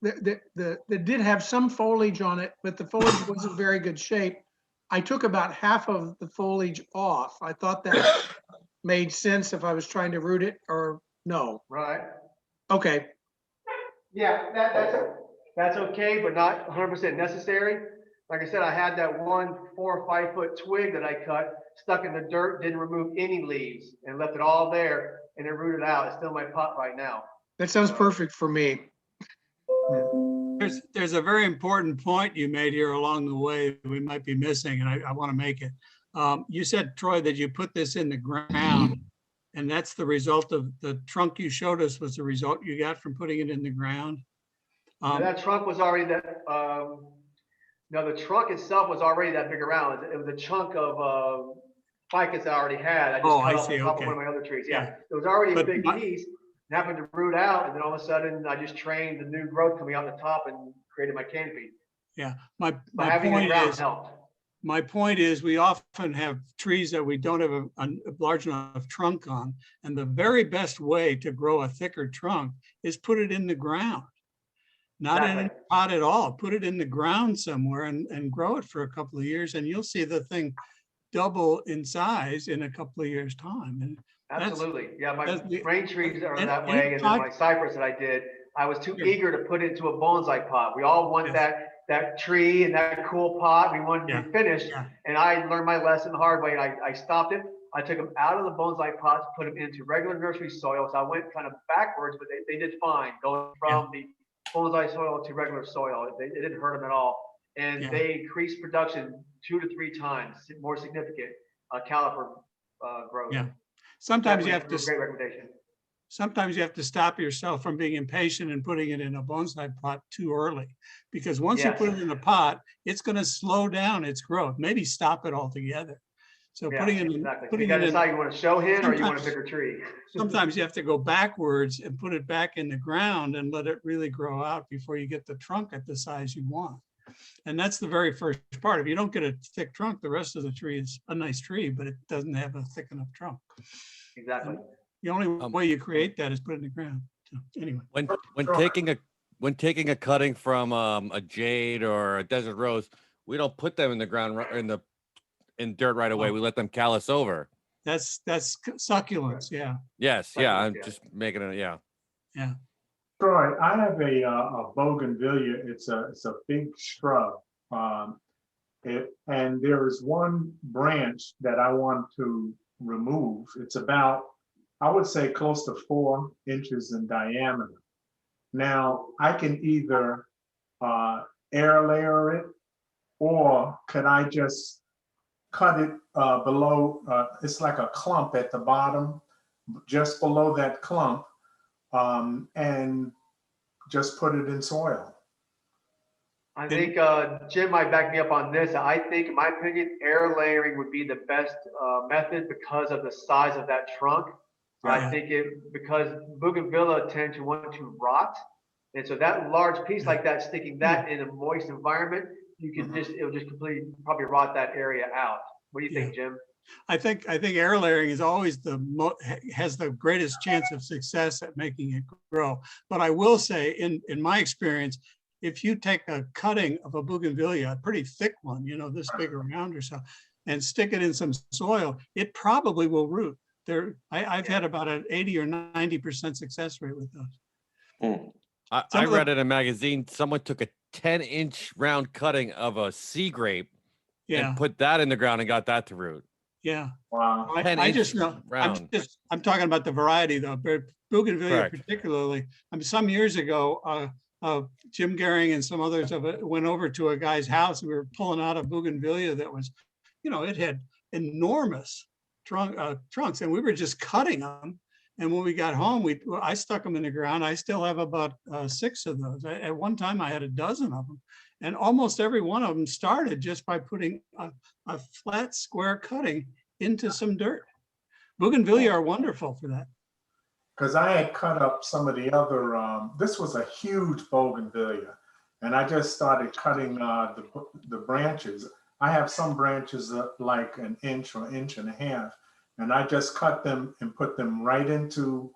that did have some foliage on it, but the foliage wasn't very good shape. I took about half of the foliage off. I thought that made sense if I was trying to root it, or no? Right. Okay, Yeah, that's okay, but not 100% necessary. Like I said, I had that one 4 or 5 foot twig that I cut, stuck in the dirt, didn't remove any leaves, and left it all there, and it rooted out. It's still in my pot right now. that sounds perfect for me. There's a very important point you made here along the way we might be missing, and I want to make it. You said, Troy, that you put this in the ground, and that's the result of the trunk you showed us was the result you got from putting it in the ground. That trunk was already that. No, the trunk itself was already that big around. It was a chunk of ficus I already had. I just cut off the top of one of my other trees. Yeah, it was already a big piece. It happened to root out, and then all of a sudden, I just trained the new growth coming out the top and created my canopy. Yeah, my point is we often have trees that we don't have a large enough trunk on, and the very best way to grow a thicker trunk is put it in the ground. Not in a pot at all. Put it in the ground somewhere and grow it for a couple of years, and you'll see the thing double in size in a couple of years' time. And absolutely, yeah. My rain trees are that way, and then my cypress that I did, I was too eager to put it into a bonsai pot. We all want that tree and that cool pot. We wanted to be finished, and I learned my lesson the hard way. I stopped it. I took them out of the bonsai pots, put them into regular nursery soil. So I went kind of backwards, but they did fine going from the bonsai soil to regular soil. It didn't hurt them at all. And they increased production 2 to 3 times more significant caliper growth. Yeah. Sometimes definitely you have to, great recommendation. Sometimes you have to stop yourself from being impatient and putting it in a bonsai pot too early, because once you put it in a pot, it's going to slow down its growth, maybe stop it altogether. So putting it in, so you got to decide you want a show hen or you want a bigger tree. Sometimes you have to go backwards and put it back in the ground and let it really grow out before you get the trunk at the size you want. And that's the very first part. If you don't get a thick trunk, the rest of the tree is a nice tree, but it doesn't have a thick enough trunk. Exactly. And the only way you create that is put it in the ground. So anyway, when taking a cutting from a jade or a desert rose, we don't put them in the ground in dirt right away. We let them callus over. That's succulents. Yeah. Yes. Yeah. I'm just making it. Yeah. Yeah. Troy, I have a bougainvillea. It's a big shrub. And there is one branch that I want to remove. It's about, I would say, close to 4 inches in diameter. Now, I can either air layer it, or could I just cut it below, it's like a clump at the bottom, just below that clump, and just put it in soil. I think Jim might back me up on this. I think, in my opinion, air layering would be the best method because of the size of that trunk. I think because bougainvillea tend to want to rot. And so that large piece like that, sticking that in a moist environment, you can it'll just completely probably rot that area out. What do you think, Jim? I think air layering is always has the greatest chance of success at making it grow. But I will say, in my experience, if you take a cutting of a bougainvillea, a pretty thick one, you know, this big around or so, and stick it in some soil, it probably will root. I've had about an 80 or 90% success rate with those. I read in a magazine, someone took a 10-inch round cutting of a sea grape and put that in the ground and got that to root. Yeah. Wow. I just know, I'm talking about the variety though, but bougainvillea particularly. Some years ago, Jim Gehring and some others of it went over to a guy's house. We were pulling out a bougainvillea that was, you know, it had enormous trunks, and we were just cutting them. And when we got home, I stuck them in the ground. I still have about 6 of those. At one time, I had a dozen of them, and almost every one of them started just by putting a flat square cutting into some dirt. Bougainvillea are wonderful for that. Because I had cut up some of the other, this was a huge bougainvillea, and I just started cutting the branches. I have some branches like an inch or inch and a half, and I just cut them and put them right into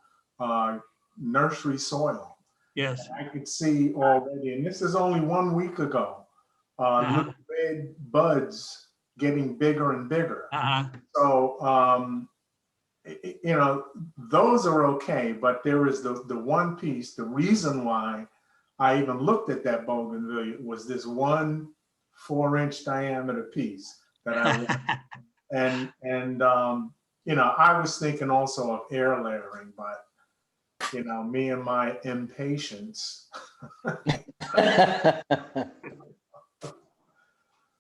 nursery soil. Yes. And I could see already, and this is only 1 week ago, little red buds getting bigger and bigger. So, you know, those are okay, but there is the one piece, the reason why I even looked at that bougainvillea was this 1 4-inch diameter piece that I wanted. and you know, I was thinking also of air layering, but you know, me and my impatience.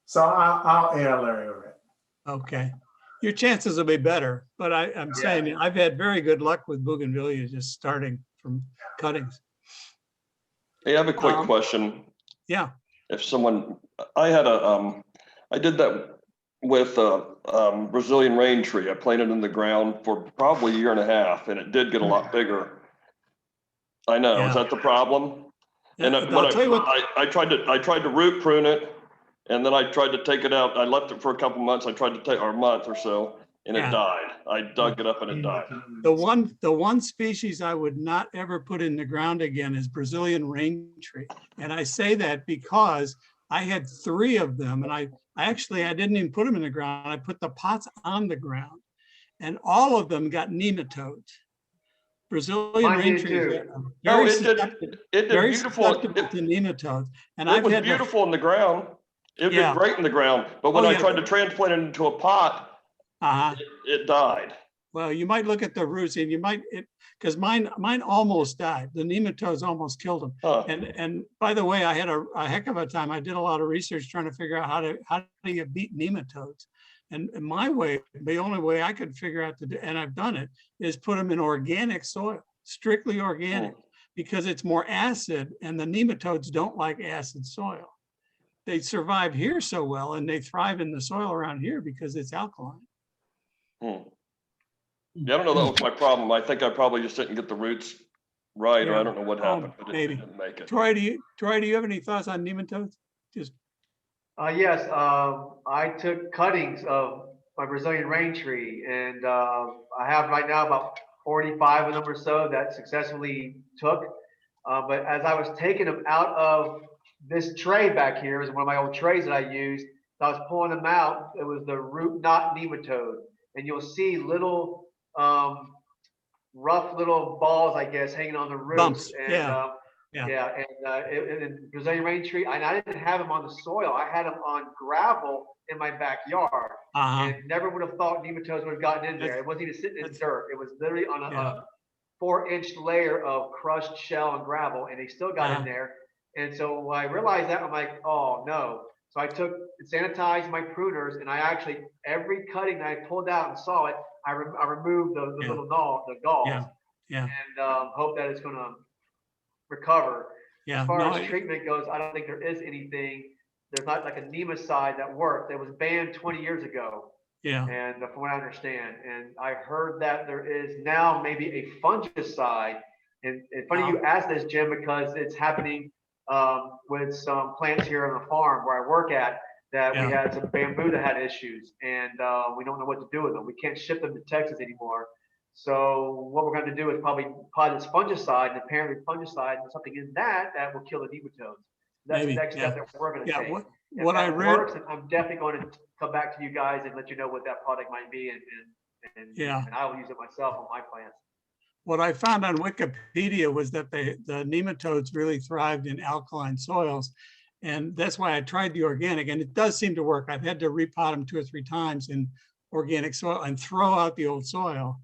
So I'll air layer it. Okay. Your chances will be better, but I'm saying I've had very good luck with bougainvillea just starting from cuttings. Hey, I have a quick question. Yeah. If someone, I did that with a Brazilian rain tree. I planted in the ground for probably 1.5 years, and it did get a lot bigger. I know. Is that the problem? And I tried to root prune it, and then I tried to take it out. I left it for a couple months. I tried to take, or a month or so, and it died. I dug it up and it died. The one species I would not ever put in the ground again is Brazilian rain tree. And I say that because I had 3 of them, and I didn't even put them in the ground. I put the pots on the ground, and all of them got nematodes. Brazilian rain trees very susceptible to nematodes. And it was beautiful in the ground. It did great in the ground, but when I tried to transplant it into a pot, it died. Well, you might look at the roots, and you might, because mine almost died. The nematodes almost killed them. And by the way, I had a heck of a time. I did a lot of research trying to figure out how do you beat nematodes. And my way, the only way I could figure out to do, and I've done it, is put them in organic soil, strictly organic, because it's more acid, and the nematodes don't like acid soil. They survive here so well, and they thrive in the soil around here because it's alkaline. Yeah, I don't know, that was my problem. I think I probably just didn't get the roots right, or I don't know what happened, but it didn't make it. Troy, do you have any thoughts on nematodes? Just yes, I took cuttings of my Brazilian rain tree, and I have right now about 45 of them or so that successfully took. But as I was taking them out of this tray back here, is one of my old trays that I used. I was pulling them out. It was the root knot nematode, and you'll see little rough little balls, I guess, hanging on the roots. Bumps. And, in Brazilian rain tree, and I didn't have them on the soil. I had them on gravel in my backyard, and never would have thought nematodes would have gotten in there. It wasn't even sitting in dirt. It was literally on a 4-inch layer of crushed shell and gravel, and they still got in there. And so when I realized that, I'm like, oh no. So I took and sanitized my pruners, and I actually, every cutting that I pulled out and saw it, I removed the little the galls, and hope that it's going to recover. As far as treatment goes, I don't think there is anything. There's not like a nematicide that worked. It was banned 20 years ago. And from what I understand, and I heard that there is now maybe a fungicide. And it's funny you asked this, Jim, because it's happening with some plants here on the farm where I work at. that we Yeah. had some bamboo that had issues, and we don't know what to do with them. We can't ship them to Texas anymore. So what we're going to do is probably apply this fungicide, and apparently fungicide and something in that will kill the nematodes. That's Maybe, the next step yeah. that we're going to Yeah, take. If what I that read, works, then I'm definitely going to come back to you guys and let you know what that product might be, Yeah. and I will use it myself on my plants. what I found on Wikipedia was that the nematodes really thrived in alkaline soils. And that's why I tried the organic, and it does seem to work. I've had to repot them 2 or 3 times in organic soil and throw out the old soil,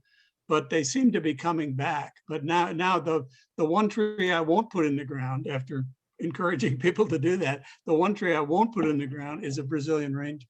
but they seem to be coming back. But now the one tree I won't put in the ground, after encouraging people to do that, the one tree I won't put in the ground is a Brazilian range.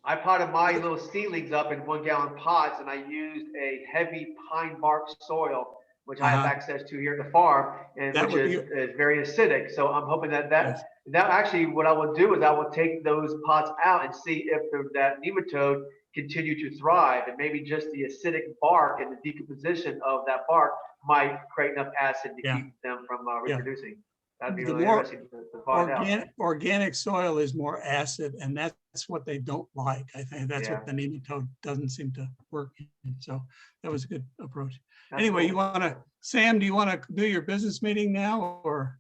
I potted my little seedlings up in 1-gallon pots, and I used a heavy pine bark soil, which I have access to here at the farm, and That which would is very acidic. So I'm hoping that Yes. that actually what I will do is I will take those pots out and see if that nematode continue to thrive, and maybe just the acidic bark and the decomposition of that bark might create enough acid to Yeah. keep them from Yeah. reproducing. That'd be The really more interesting to find out. Organic soil is more acid, and that's what they don't like. I think that's Yeah. what the nematode doesn't seem to work in. So that was a good approach. That's Anyway, cool. you want to, Sam, do you want to do your business meeting now, or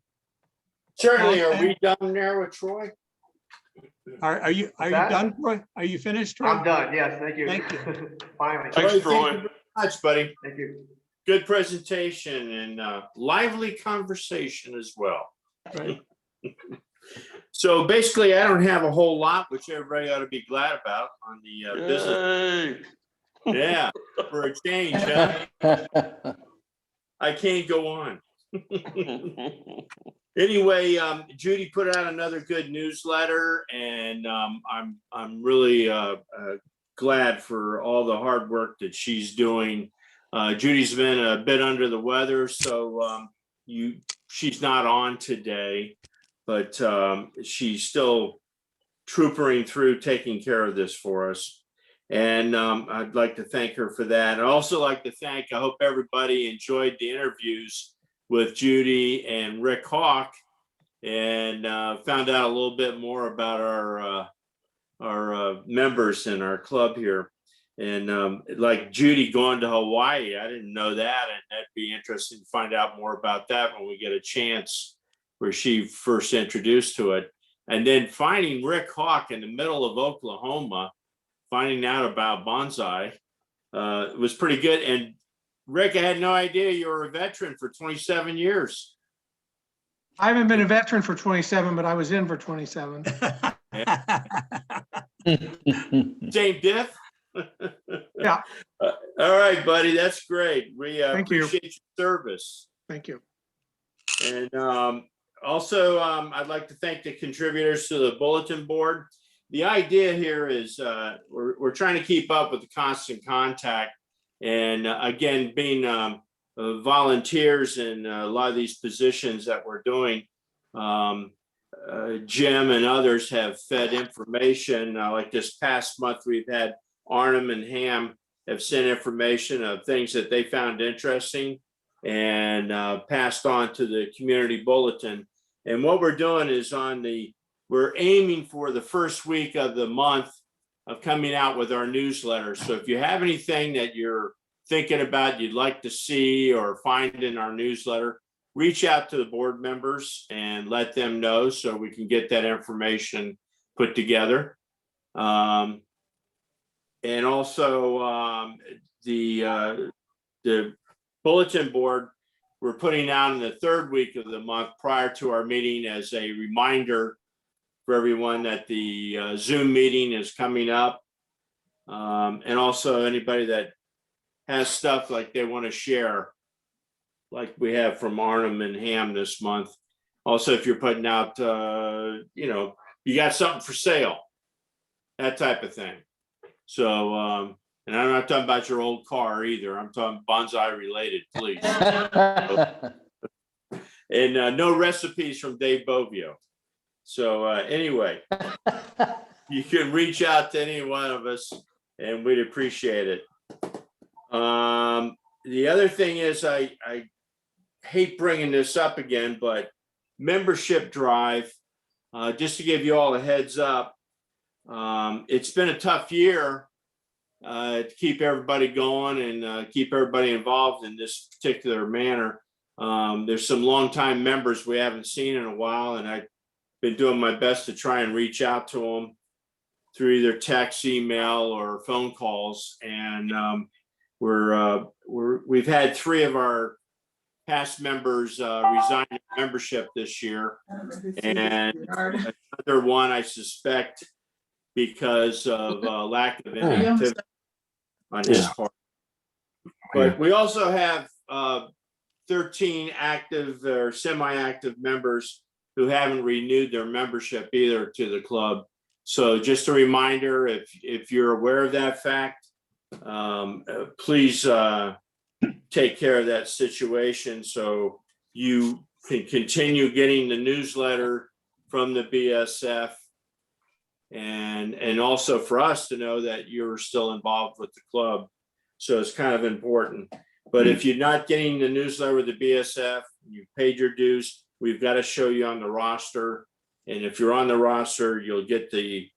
Certainly, are we done there with Troy? are you that? done, Troy? Are you finished, Troy? I'm done. Yes, thank you. Thank Finally. Thanks, Troy, Troy. thank you very much, buddy. Thank you. Good presentation and lively conversation as well. Right. So basically, I don't have a whole lot, which everybody ought to be glad about on the business. Yay. Yeah, for a change, huh? I can't go on. Anyway, Judy put out another good newsletter, and I'm really glad for all the hard work that she's doing. Judy's been a bit under the weather, so she's not on today, but she's still troopering through taking care of this for us. And I'd like to thank her for that. I'd also like to thank, I hope everybody enjoyed the interviews with Judy and Rick Hawk, and found out a little bit more about our members in our club here. And like Judy going to Hawaii, I didn't know that, and that'd be interesting to find out more about that when we get a chance, where she first introduced to it. And then finding Rick Hawk in the middle of Oklahoma, finding out about bonsai was pretty good. And Rick, I had no idea you were a veteran for 27 years. I haven't been a veteran for 27, but I was in for 27. Same diff? Yeah. All right, buddy, that's great. We Thank you. appreciate your service. Thank you. And also, I'd like to thank the contributors to the bulletin board. The idea here is we're trying to keep up with the constant contact. And again, being volunteers in a lot of these positions that we're doing, Jim and others have fed information. Like this past month, we've had Arnhem and Ham have sent information of things that they found interesting and passed on to the community bulletin. And what we're doing is we're aiming for the first week of the month of coming out with our newsletter. So if you have anything that you're thinking about, you'd like to see or find in our newsletter, reach out to the board members and let them know so we can get that information put together. And also the bulletin board we're putting out in the third week of the month prior to our meeting as a reminder for everyone that the Zoom meeting is coming up. And also anybody that has stuff like they want to share, like we have from Arnhem and Ham this month. Also, if you're putting out, you got something for sale, that type of thing. So, and I'm not talking about your old car either. I'm talking bonsai related, please. And no recipes from Dave Bovio. So anyway, you can reach out to any one of us and we'd appreciate it. The other thing is I hate bringing this up again, but membership drive just to give you all a heads up, it's been a tough year to keep everybody going and keep everybody involved in this particular manner. There's some longtime members we haven't seen in a while, and I've been doing my best to try and reach out to them through either text, email, or phone calls. And we've had 3 of our past members resign their membership this year, and another one I suspect because of lack of inactivity on his part. But we also have 13 active or semi-active members who haven't renewed their membership either to the club. So just a reminder, if you're aware of that fact, please take care of that situation so you can continue getting the newsletter from the BSF, and also for us to know that you're still involved with the club. So it's kind of important. But if you're not getting the newsletter with the BSF, you've paid your dues, we've got to show you on the roster. And if you're on the roster, you'll get the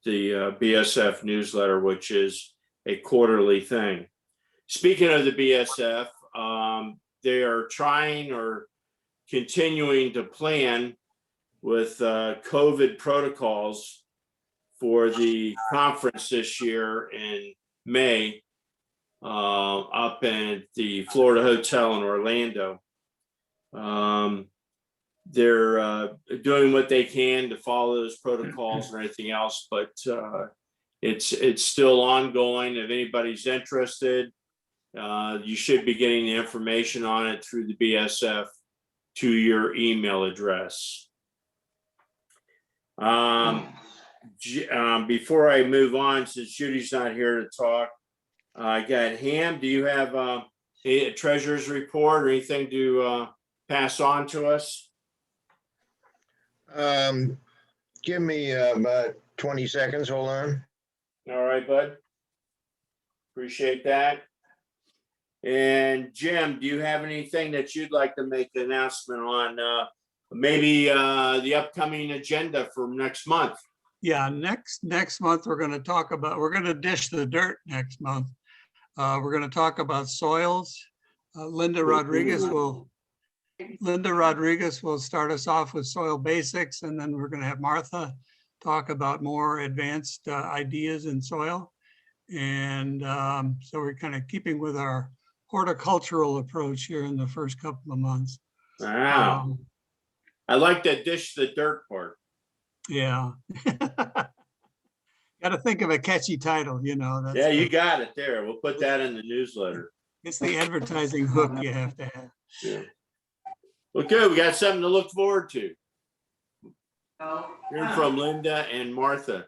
BSF newsletter, which is a quarterly thing. Speaking of the BSF, they are trying or continuing to plan with COVID protocols for the conference this year in May up at the Florida Hotel in Orlando. They're doing what they can to follow those protocols and everything else, but it's still ongoing. If anybody's interested, you should be getting the information on it through the BSF to your email address. Before I move on, since Judy's not here to talk, I got Ham. Do you have a treasurer's report or anything to pass on to us? Give me about 20 seconds. Hold on. All right, bud. Appreciate that. And Jim, do you have anything that you'd like to make an announcement on? Maybe the upcoming agenda for next month? Yeah, next month, we're going to dish the dirt next month. We're going to talk about soils. Linda Rodriguez will start us off with soil basics, and then we're going to have Martha talk about more advanced ideas in soil. And so we're kind of keeping with our horticultural approach here in the first couple of months. Wow. I like that dish the dirt part. Yeah. Got to think of a catchy title, you know. Yeah, you got it there. We'll put that in the newsletter. It's the advertising hook you have to have. Yeah. Well, good. We got something to look forward to. Hearing from Linda and Martha.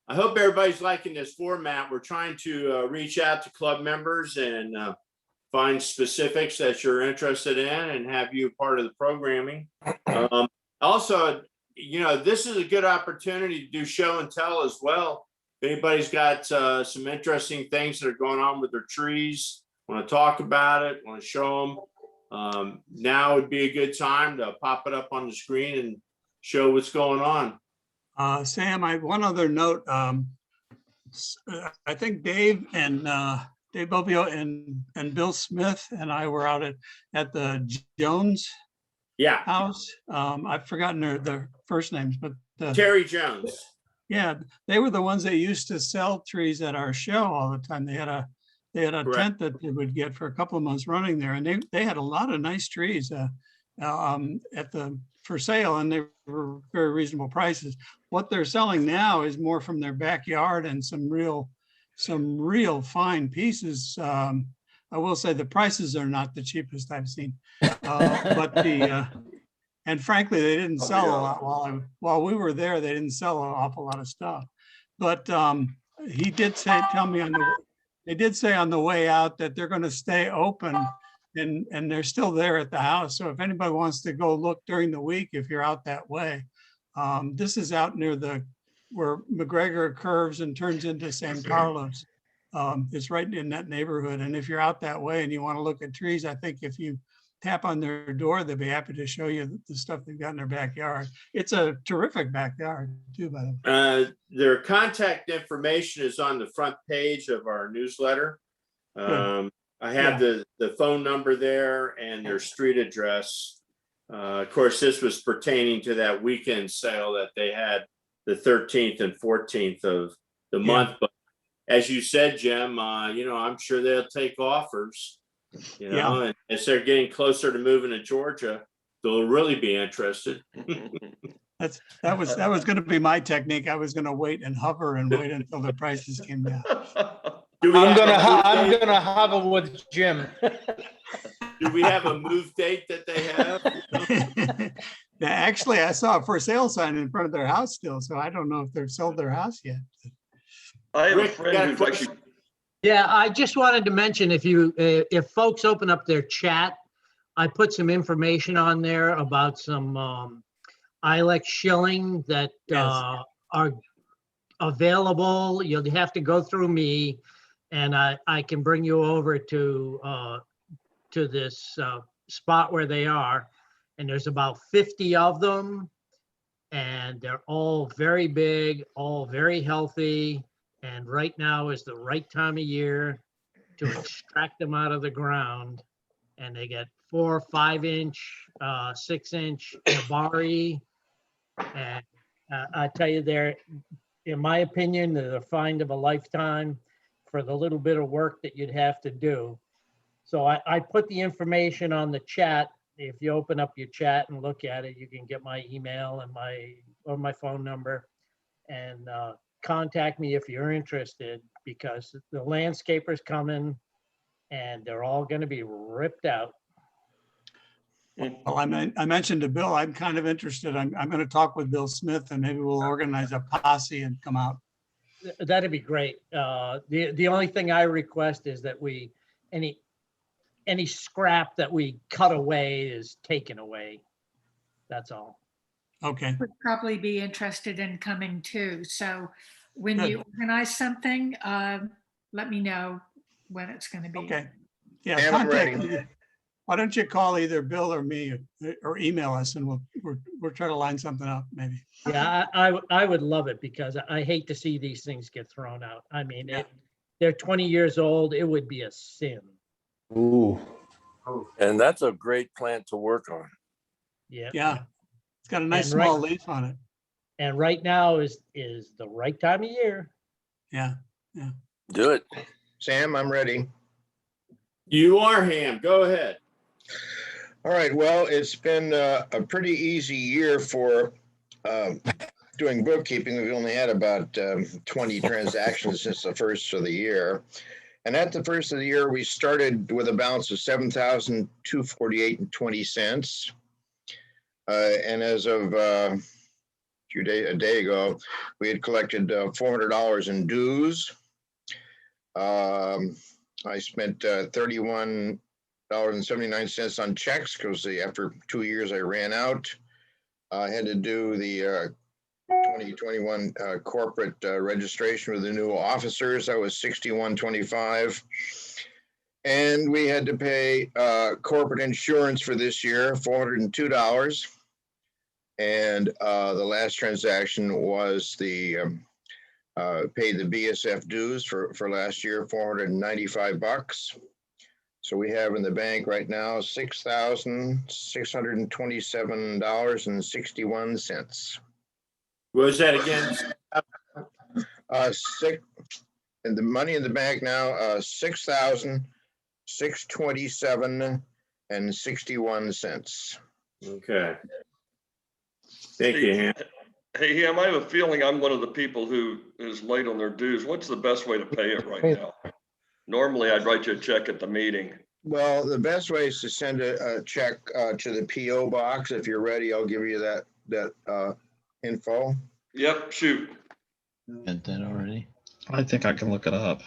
I hope everybody's liking this format. We're trying to reach out to club members and find specifics that you're interested in and have you part of the programming. Also, you know, this is a good opportunity to do show and tell as well. If anybody's got some interesting things that are going on with their trees, want to talk about it, want to show them, now would be a good time to pop it up on the screen and show what's going on. Sam, I have one other note. I think Dave Bovio and Bill Smith and I were out at the Jones house. I've forgotten their first names, but Terry Jones. Yeah, they were the ones that used to sell trees at our show all the time. They had a Correct. tent that they would get for a couple of months running there, and they had a lot of nice trees for sale, and they were very reasonable prices. What they're selling now is more from their backyard and some real fine pieces. I will say the prices are not the cheapest I've seen, but and frankly, they didn't sell a lot while we were there. They didn't sell an awful lot of stuff, but he did tell me they did say on the way out that they're going to stay open, and they're still there at the house. So if anybody wants to go look during the week, if you're out that way, this is out near where McGregor curves and turns into San Carlos. It's right in that neighborhood. And if you're out that way and you want to look at trees, I think if you tap on their door, they'd be happy to show you the stuff they've got in their backyard. It's a terrific backyard too, by the way. Their contact information is on the front page of our newsletter. I have the phone number there and their street address. Of course, this was pertaining to that weekend sale that they had the 13th and 14th of the month. But as you said, Jim, I'm sure they'll take offers, and as they're getting closer to moving to Georgia, they'll really be interested. That was going to be my technique. I was going to wait and hover and wait until the prices came down. I'm gonna hover with Jim. Do we have a move date that they have? Yeah, actually, I saw a for sale sign in front of their house still, so I don't know if they've sold their house yet. I have a Rick, friend who's actually, Yeah, I just wanted to mention if folks open up their chat, I put some information on there about some Ilex shilling that are available. You'll have to go through me, and I can bring you over to this spot where they are. And there's about 50 of them, and they're all very big, all very healthy. And right now is the right time of year to extract them out of the ground. And they get 4, 5 inch, 6 inch Nabari. And I tell you, they're, in my opinion, they're the find of a lifetime for the little bit of work that you'd have to do. So I put the information on the chat. If you open up your chat and look at it, you can get my email and my phone number, and contact me if you're interested, because the landscaper's coming and they're all going to be ripped out. Well, I mentioned to Bill, I'm kind of interested. I'm going to talk with Bill Smith, and maybe we'll organize a posse and come out. That'd be great. The only thing I request is that any scrap that we cut away is taken away. That's all. Okay. Would probably be interested in coming too. So when Good. you organize something, let me know when it's going to be. Okay. Yeah. I'm Contact ready. me. Why don't you call either Bill or me, or email us, and we'll try to line something up maybe. Yeah, I would love it, because I hate to see these things get thrown out. I mean, they're 20 years old. It would be a sin. Ooh. And that's a great plant to work on. Yeah. Yeah. It's got a nice And small leaf on it. And right now is the right time of year. Yeah. Yeah. Do it. Sam, I'm ready. You are, Ham. Go ahead. All right, well, it's been a pretty easy year for doing bookkeeping. We've only had about 20 transactions since the first of the year. And at the first of the year, we started with a balance of $7,248.20. And as of a day ago, we had collected $400 in dues. I spent $31.79 on checks because after 2 years I ran out. I had to do the 2021 corporate registration with the new officers. That was $61.25. And we had to pay corporate insurance for this year, $402. And the last transaction was the paid the BSF dues for last year, $495. So we have in the bank right now $6,627.61. What was that again? And the money in the bank now, $6,627.61. Okay. Thank you, Ham. hey, Ham, I have a feeling I'm one of the people who is late on their dues. What's the best way to pay it right now? Normally, I'd write you a check at the meeting. Well, the best way is to send a check to the PO box. If you're ready, I'll give you that info. Yep, shoot. Did that already? I think I can look it up.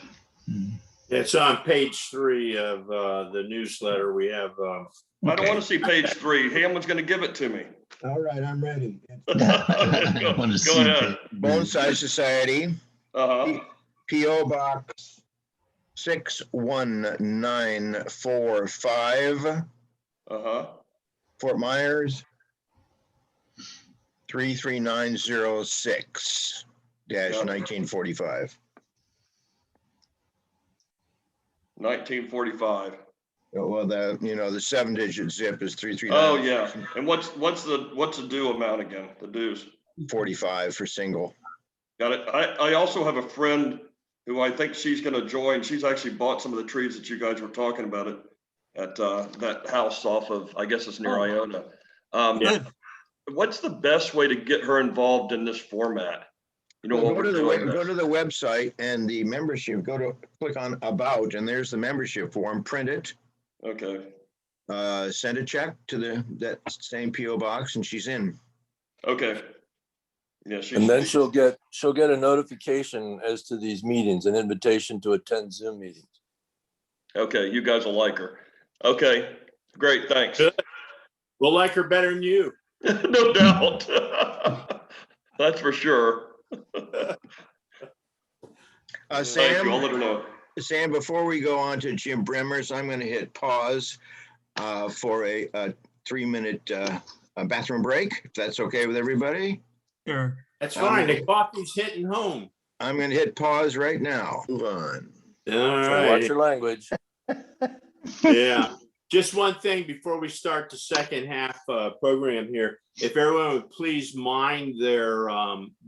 It's on page 3 of the newsletter. We have. I don't want to see page 3. Ham was going to give it to me. All right, I'm ready. Go ahead. Bonsai Society, Uh-huh. PO Box 61945, Uh-huh. Fort Myers, 33906-1945. 1945. Well, the 7-digit zip is 339. Oh, yeah. And what's the due amount again? The dues? 45 for single. Got it. I also have a friend who I think she's gonna join. She's actually bought some of the trees that you guys were talking about at that house off of, I guess it's near Iona. Good. What's the best way to get her involved in this format? You know, Well, what go we're to doing. go to the website and the membership, click on About, and there's the membership form, print it, Okay. send a check to that same PO box, and she's in. Okay. Yeah, And then she'll get a notification as to these meetings, an invitation to attend Zoom meetings. Okay, you guys will like her. Okay, great, thanks. Good. We'll like her better than you. No doubt. That's for sure. Thank Sam, you, I'll let her know. Sam, before we go on to Jim Bremer's, I'm going to hit pause for a 3-minute bathroom break, if that's okay with everybody. Sure. That's fine. The coffee's hitting home. I'm going to hit pause right now. Move on. All So right. watch your language. Yeah. Just one thing before we start the second half program here. If everyone would please mind their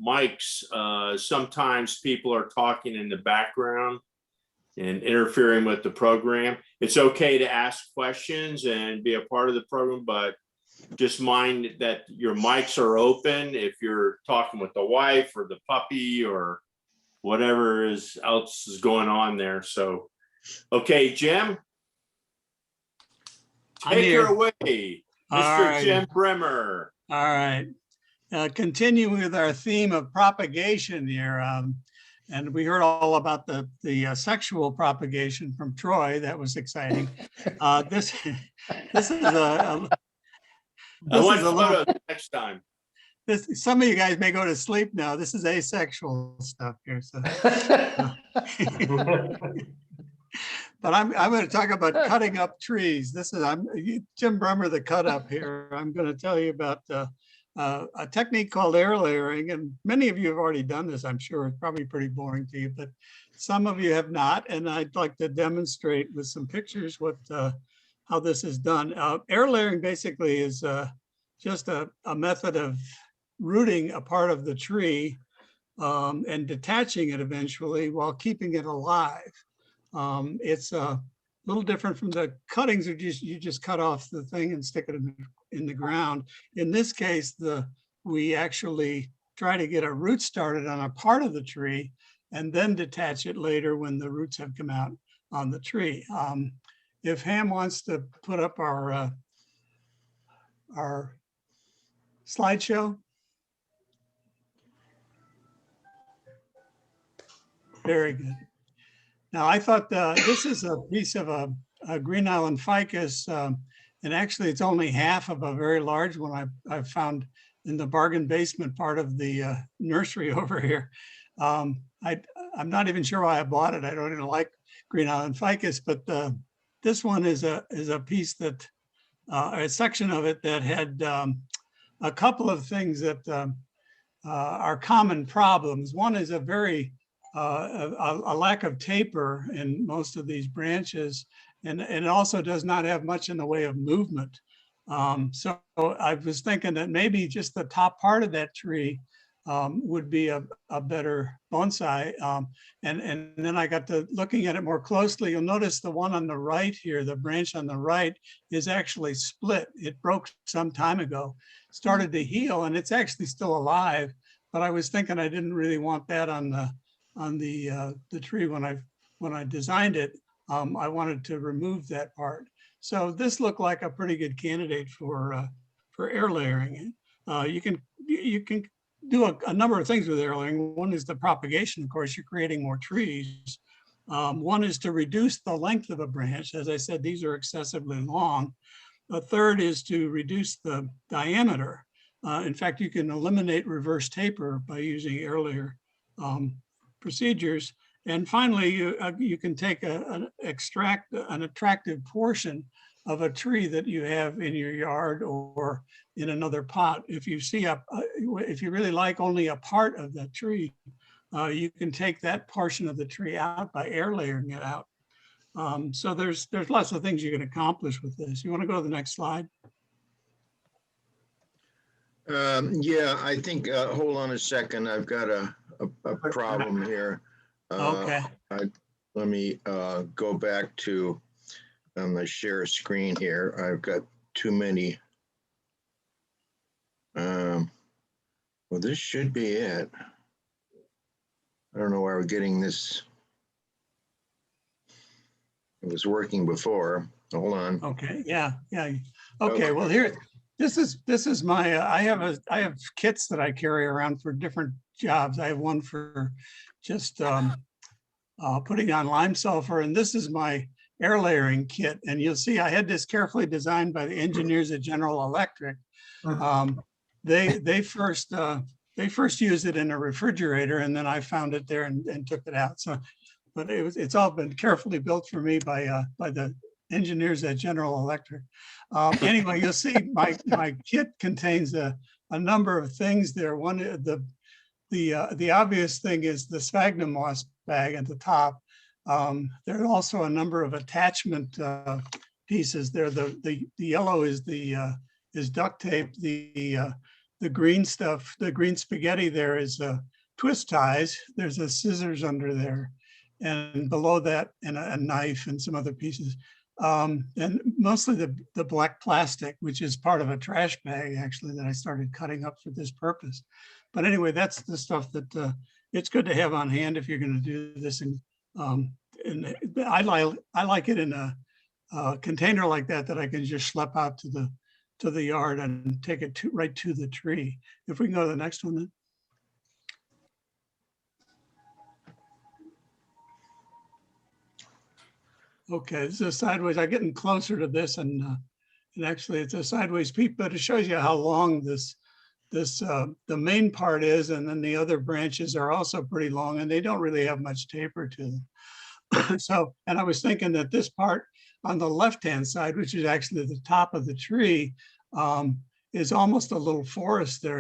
mics. Sometimes people are talking in the background and interfering with the program. It's okay to ask questions and be a part of the program, but just mind that your mics are open if you're talking with the wife or the puppy or whatever else is going on there. So, okay, Jim, take her away, Mr. Jim Bremer. All right. Continuing with our theme of propagation here. And we heard all about the sexual propagation from Troy. That was exciting. This is a I want photos next time. Some of you guys may go to sleep now. This is asexual stuff here. So. But I'm going to talk about cutting up trees. I'm Jim Bremer, the cut up here. I'm going to tell you about a technique called air layering, and many of you have already done this. I'm sure it's probably pretty boring to you, but some of you have not. And I'd like to demonstrate with some pictures how this is done. Air layering basically is just a method of rooting a part of the tree and detaching it eventually while keeping it alive. It's a little different from the cuttings. You just cut off the thing and stick it in the ground. In this case, we actually try to get a root started on a part of the tree and then detach it later when the roots have come out on the tree. If Ham wants to put up our slideshow. Very good. Now, I thought this is a piece of a Green Island ficus, and actually it's only half of a very large one I found in the bargain basement part of the nursery over here. I'm not even sure why I bought it. I don't even like Green Island ficus, but this one is a piece that, a section of it that had a couple of things that are common problems. One is a lack of taper in most of these branches, and it also does not have much in the way of movement. So I was thinking that maybe just the top part of that tree would be a better bonsai. And then I got to looking at it more closely. You'll notice the one on the right here, the branch on the right, is actually split. It broke some time ago, started to heal, and it's actually still alive. But I was thinking I didn't really want that on the tree when I designed it. I wanted to remove that part. So this looked like a pretty good candidate for air layering. You can do a number of things with air layering. One is the propagation. Of course, you're creating more trees. One is to reduce the length of a branch. As I said, these are excessively long. A third is to reduce the diameter. In fact, you can eliminate reverse taper by using air layer procedures. And finally, you can take extract an attractive portion of a tree that you have in your yard or in another pot. If you see if you really like only a part of that tree, you can take that portion of the tree out by air layering it out. So there's lots of things you can accomplish with this. You want to go to the next slide? Yeah, I think, hold on a second. I've got a problem here. Okay. Let me go back to my share screen here. I've got too many. Well, this should be it. I don't know why we're getting this. It was working before. Hold on. Okay, yeah. Okay, well here, this is my, I have kits that I carry around for different jobs. I have one for just putting on lime sulfur, and this is my air layering kit. And you'll see I had this carefully designed by the engineers at General Electric. They first used it in a refrigerator, and then I found it there and took it out. So, but it's all been carefully built for me by the engineers at General Electric. Anyway, you'll see my kit contains a number of things there. One, the obvious thing is the sphagnum moss bag at the top. There are also a number of attachment pieces there. The yellow is duct tape. The green stuff, the green spaghetti there is twist ties. There's a scissors under there, and below that, and a knife and some other pieces. And mostly the black plastic, which is part of a trash bag, actually, that I started cutting up for this purpose. But anyway, that's the stuff that it's good to have on hand if you're going to do this. And I like it in a container like that I can just schlep out to the yard and take it right to the tree. If we can go to the next one then. Okay, this is sideways. I'm getting closer to this, and actually it's a sideways peep, but it shows you how long the main part is, and then the other branches are also pretty long, and they don't really have much taper to them. So, and I was thinking that this part on the left-hand side, which is actually the top of the tree, is almost a little forest there.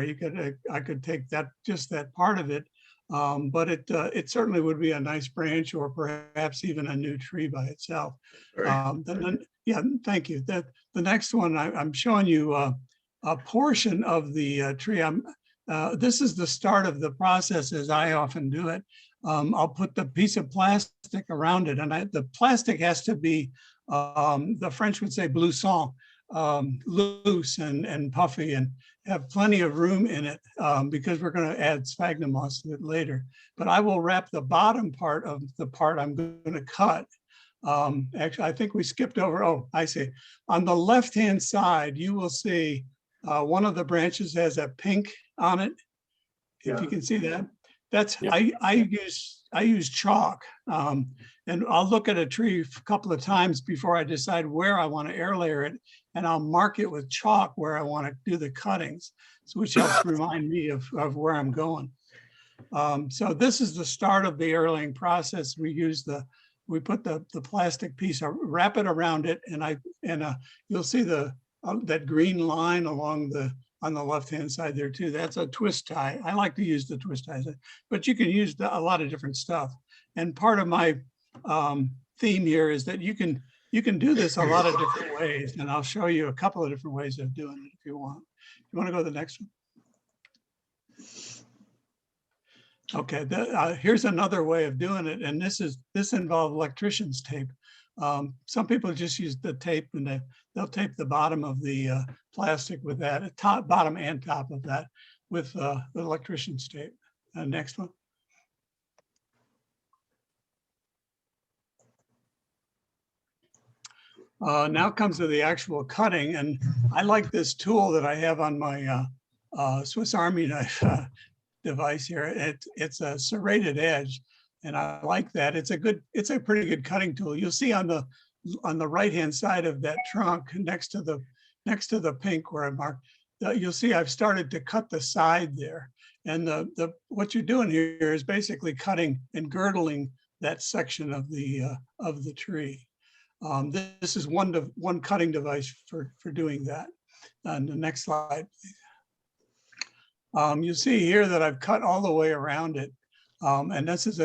I could take just that part of it. But it certainly would be a nice branch, or perhaps even a new tree by itself. Yeah, thank you. The next one, I'm showing you a portion of the tree. This is the start of the process as I often do it. I'll put the piece of plastic around it, and the plastic has to be, the French would say blouson, loose and puffy, and have plenty of room in it, because we're going to add sphagnum moss to it later. But I will wrap the bottom part of the part I'm going to cut. Actually, I think we skipped over. Oh, I see. On the left-hand side, you will see one of the branches has a pink on it. If you can see that. That's, I use chalk, and I'll look at a tree a couple of times before I decide where I want to air layer it, and I'll mark it with chalk where I want to do the cuttings, which helps remind me of where I'm going. So this is the start of the air laying process. We put the plastic piece, wrap it around it, and you'll see that green line on the left-hand side there too. That's a twist tie. I like to use the twist ties, but you can use a lot of different stuff. And part of my theme here is that you can do this a lot of different ways, and I'll show you a couple of different ways of doing it if you want. You want to go to the next one? Okay, here's another way of doing it, and this involves electrician's tape. Some people just use the tape, and they'll tape the bottom of the plastic with that, bottom and top of that, with the electrician's tape. Next one. Now comes to the actual cutting, and I like this tool that I have on my Swiss Army knife device here. It's a serrated edge, and I like that. It's a pretty good cutting tool. You'll see on the right-hand side of that trunk, next to the pink where I marked, you'll see I've started to cut the side there. And what you're doing here is basically cutting and girdling that section of the tree. This is one cutting device for doing that. And the next slide, please. You see here that I've cut all the way around it. And this is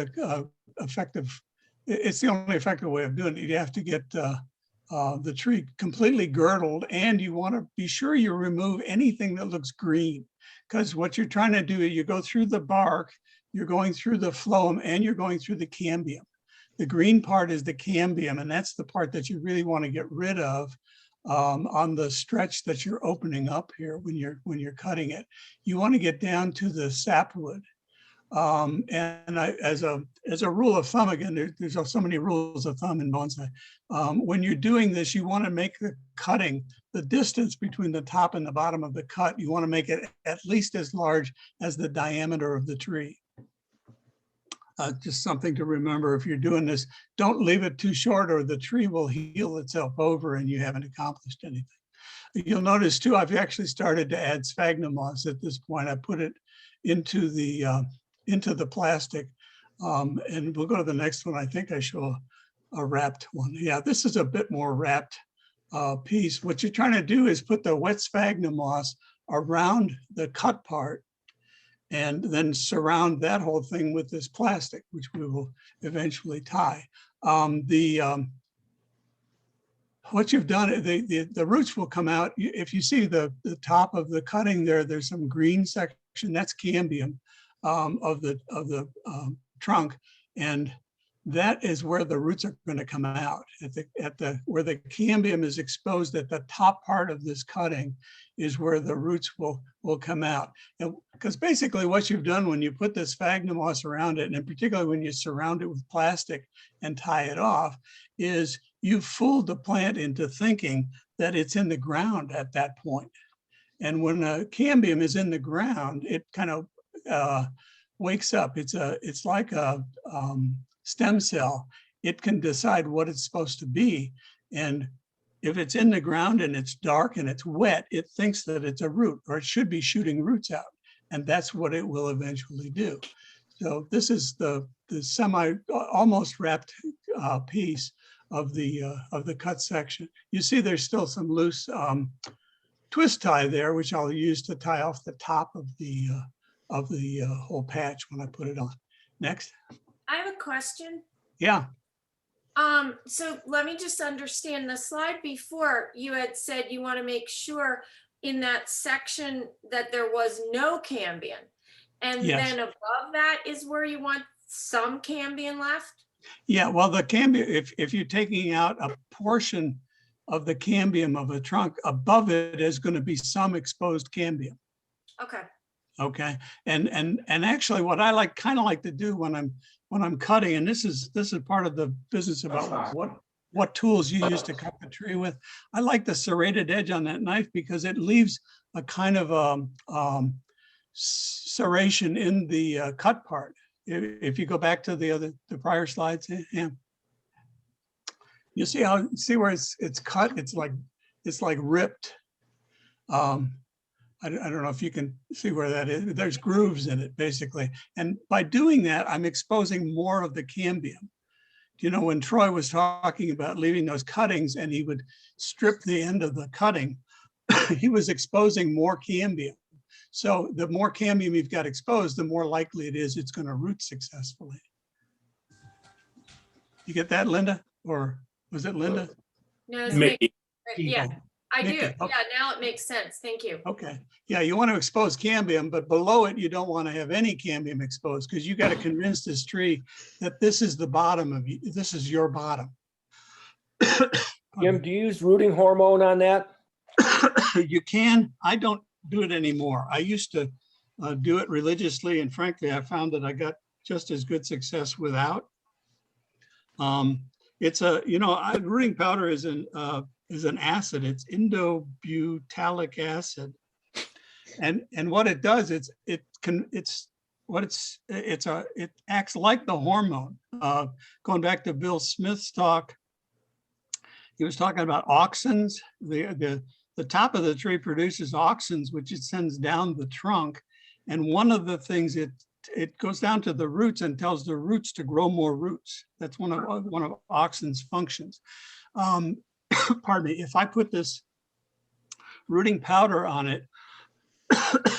it's the only effective way of doing it. You have to get the tree completely girdled, and you want to be sure you remove anything that looks green, because what you're trying to do is you go through the bark, you're going through the phloem, and you're going through the cambium. The green part is the cambium, and that's the part that you really want to get rid of on the stretch that you're opening up here when you're cutting it. You want to get down to the sapwood. As a rule of thumb, again, there's so many rules of thumb in bonsai. When you're doing this, you want to make the cutting, the distance between the top and the bottom of the cut, you want to make it at least as large as the diameter of the tree. Just something to remember if you're doing this. Don't leave it too short or the tree will heal itself over and you haven't accomplished anything. You'll notice too, I've actually started to add sphagnum moss at this point. I put it into the plastic. And we'll go to the next one. I think I show a wrapped one. Yeah, this is a bit more wrapped piece. What you're trying to do is put the wet sphagnum moss around the cut part and then surround that whole thing with this plastic, which we will eventually tie. What you've done, the roots will come out. If you see the top of the cutting there, there's some green section, that's cambium of the trunk, and that is where the roots are going to come out. Where the cambium is exposed at the top part of this cutting is where the roots will come out. Because basically what you've done when you put this sphagnum moss around it, and particularly when you surround it with plastic and tie it off, is you've fooled the plant into thinking that it's in the ground at that point. And when a cambium is in the ground, it kind of wakes up. It's like a stem cell. It can decide what it's supposed to be. And if it's in the ground and it's dark and it's wet, it thinks that it's a root, or it should be shooting roots out. And that's what it will eventually do. So this is the almost wrapped piece of the cut section. You see there's still some loose twist tie there, which I'll use to tie off the top of the whole patch when I put it on. Next. I have a question. Yeah. So let me just understand, the slide before you had said you want to make sure in that section that there was no cambium. And Yes. then above that is where you want some cambium left? Yeah, well, the cambium, if you're taking out a portion of the cambium of a trunk, above it is going to be some exposed cambium. Okay. Okay, and actually what I kind of like to do when I'm cutting, and this is part of the business about what tools you use to cut the tree with. I like the serrated edge on that knife because it leaves a kind of serration in the cut part. If you go back to the prior slides, yeah, you see where it's cut. It's like ripped. I don't know if you can see where that is. There's grooves in it, basically. And by doing that, I'm exposing more of the cambium. You know, when Troy was talking about leaving those cuttings and he would strip the end of the cutting, he was exposing more cambium. So the more cambium you've got exposed, the more likely it is it's going to root successfully. You get that, Linda? Or was it Linda? No, it's Mickey. yeah, I do. Mickey, okay. Yeah, now it makes sense. Thank you. Okay. Yeah, you want to expose cambium, but below it, you don't want to have any cambium exposed because you got to convince this tree that this is the bottom of you. This is your bottom. Jim, do you use rooting hormone on that? You can. I don't do it anymore. I used to do it religiously, and frankly, I found that I got just as good success without. It's rooting powder is an acid. It's indobutalic acid, and what it does, it acts like the hormone. Going back to Bill Smith's talk, he was talking about auxins. The top of the tree produces auxins, which it sends down the trunk, and one of the things it goes down to the roots and tells the roots to grow more roots. That's one of auxins' functions. Pardon me, if I put this rooting powder on it,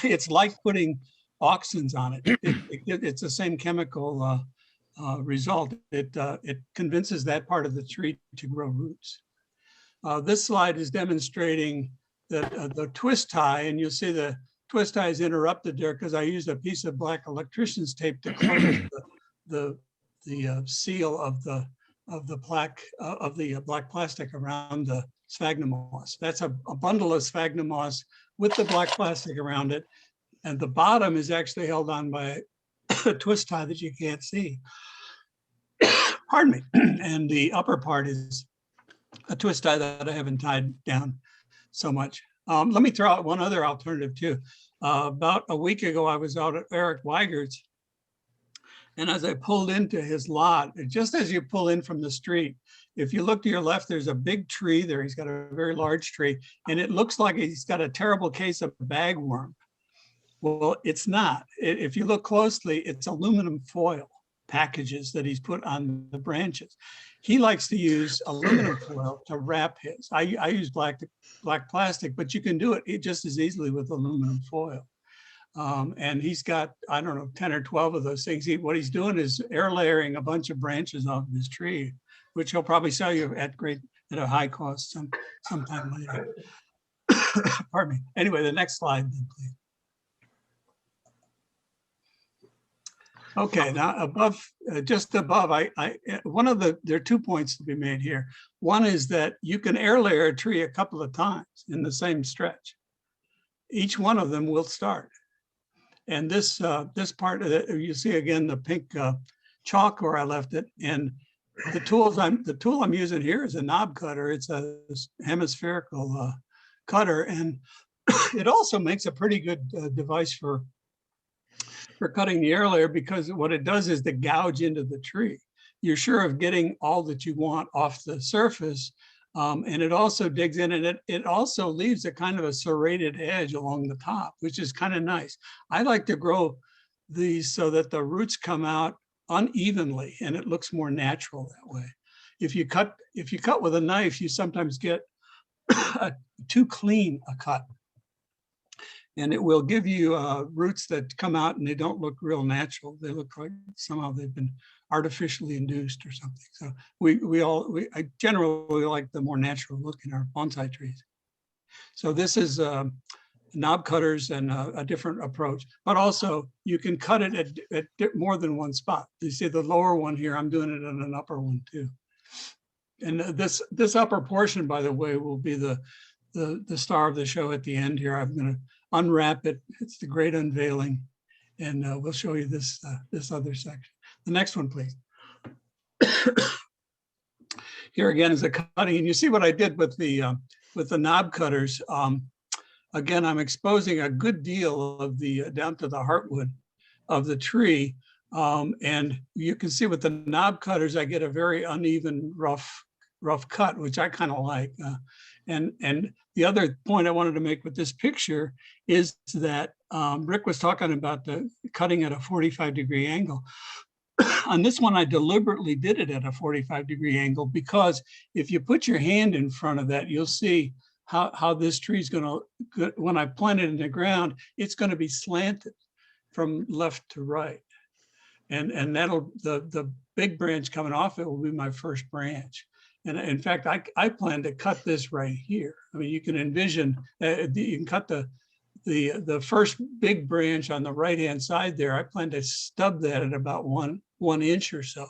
it's like putting auxins on it. It's the same chemical result. It convinces that part of the tree to grow roots. This slide is demonstrating the twist tie, and you'll see the twist tie is interrupted there because I used a piece of black electrician's tape to close the seal of the black plastic around the sphagnum moss. That's a bundle of sphagnum moss with the black plastic around it, and the bottom is actually held on by a twist tie that you can't see. Pardon me. And the upper part is a twist tie that I haven't tied down so much. Let me throw out one other alternative too. About a week ago, I was out at Eric Weigert's, and as I pulled into his lot, just as you pull in from the street, if you look to your left, there's a big tree there. He's got a very large tree, and it looks like he's got a terrible case of bagworm. Well, it's not. If you look closely, it's aluminum foil packages that he's put on the branches. He likes to use aluminum foil to wrap his. I use black plastic, but you can do it just as easily with aluminum foil. And he's got, I don't know, 10 or 12 of those things. What he's doing is air layering a bunch of branches off his tree, which he'll probably sell you at a high cost sometime later. Pardon me. Anyway, the next slide, then, please. Okay, now above, just above, there are 2 points to be made here. One is that you can air layer a tree a couple of times in the same stretch. Each one of them will start. And this part of it, you see again the pink chalk where I left it. And the tool I'm using here is a knob cutter. It's a hemispherical cutter, and it also makes a pretty good device for cutting the air layer, because what it does is to gouge into the tree. You're sure of getting all that you want off the surface, and it also digs in, and it also leaves a kind of a serrated edge along the top, which is kind of nice. I like to grow these so that the roots come out unevenly and it looks more natural that way. If you cut with a knife, you sometimes get too clean a cut, and it will give you roots that come out and they don't look real natural. They look like somehow they've been artificially induced or something. So I generally like the more natural look in our bonsai trees. So this is knob cutters and a different approach, but also you can cut it at more than one spot. You see the lower one here, I'm doing it on an upper one too. And this upper portion, by the way, will be the star of the show at the end here. I'm going to unwrap it. It's the great unveiling, and we'll show you this other section. The next one, please. Here again is a cutting, and you see what I did with the knob cutters. Again, I'm exposing a good deal of the down to the heartwood of the tree, and you can see with the knob cutters, I get a very uneven, rough cut, which I kind of like. And the other point I wanted to make with this picture is that Rick was talking about the cutting at a 45-degree angle. On this one, I deliberately did it at a 45-degree angle, because if you put your hand in front of that, you'll see how this tree is going to, when I plant it in the ground, it's going to be slanted from left to right. And that'll, the big branch coming off it will be my first branch. And in fact, I plan to cut this right here. I mean, you can envision, you can cut the first big branch on the right-hand side there. I plan to stub that at about one inch or so,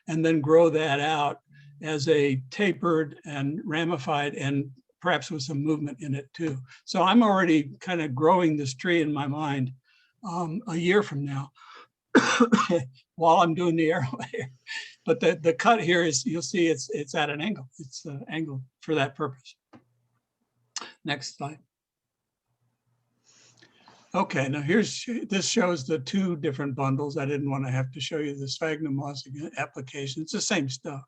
and then grow that out as a tapered and ramified, and perhaps with some movement in it too. So I'm already kind of growing this tree in my mind a year from now while I'm doing the air layer. But the cut here is, you'll see it's at an angle. It's an angle for that purpose. Next slide. Okay, now this shows the two different bundles. I didn't want to have to show you the sphagnum moss application. It's the same stuff.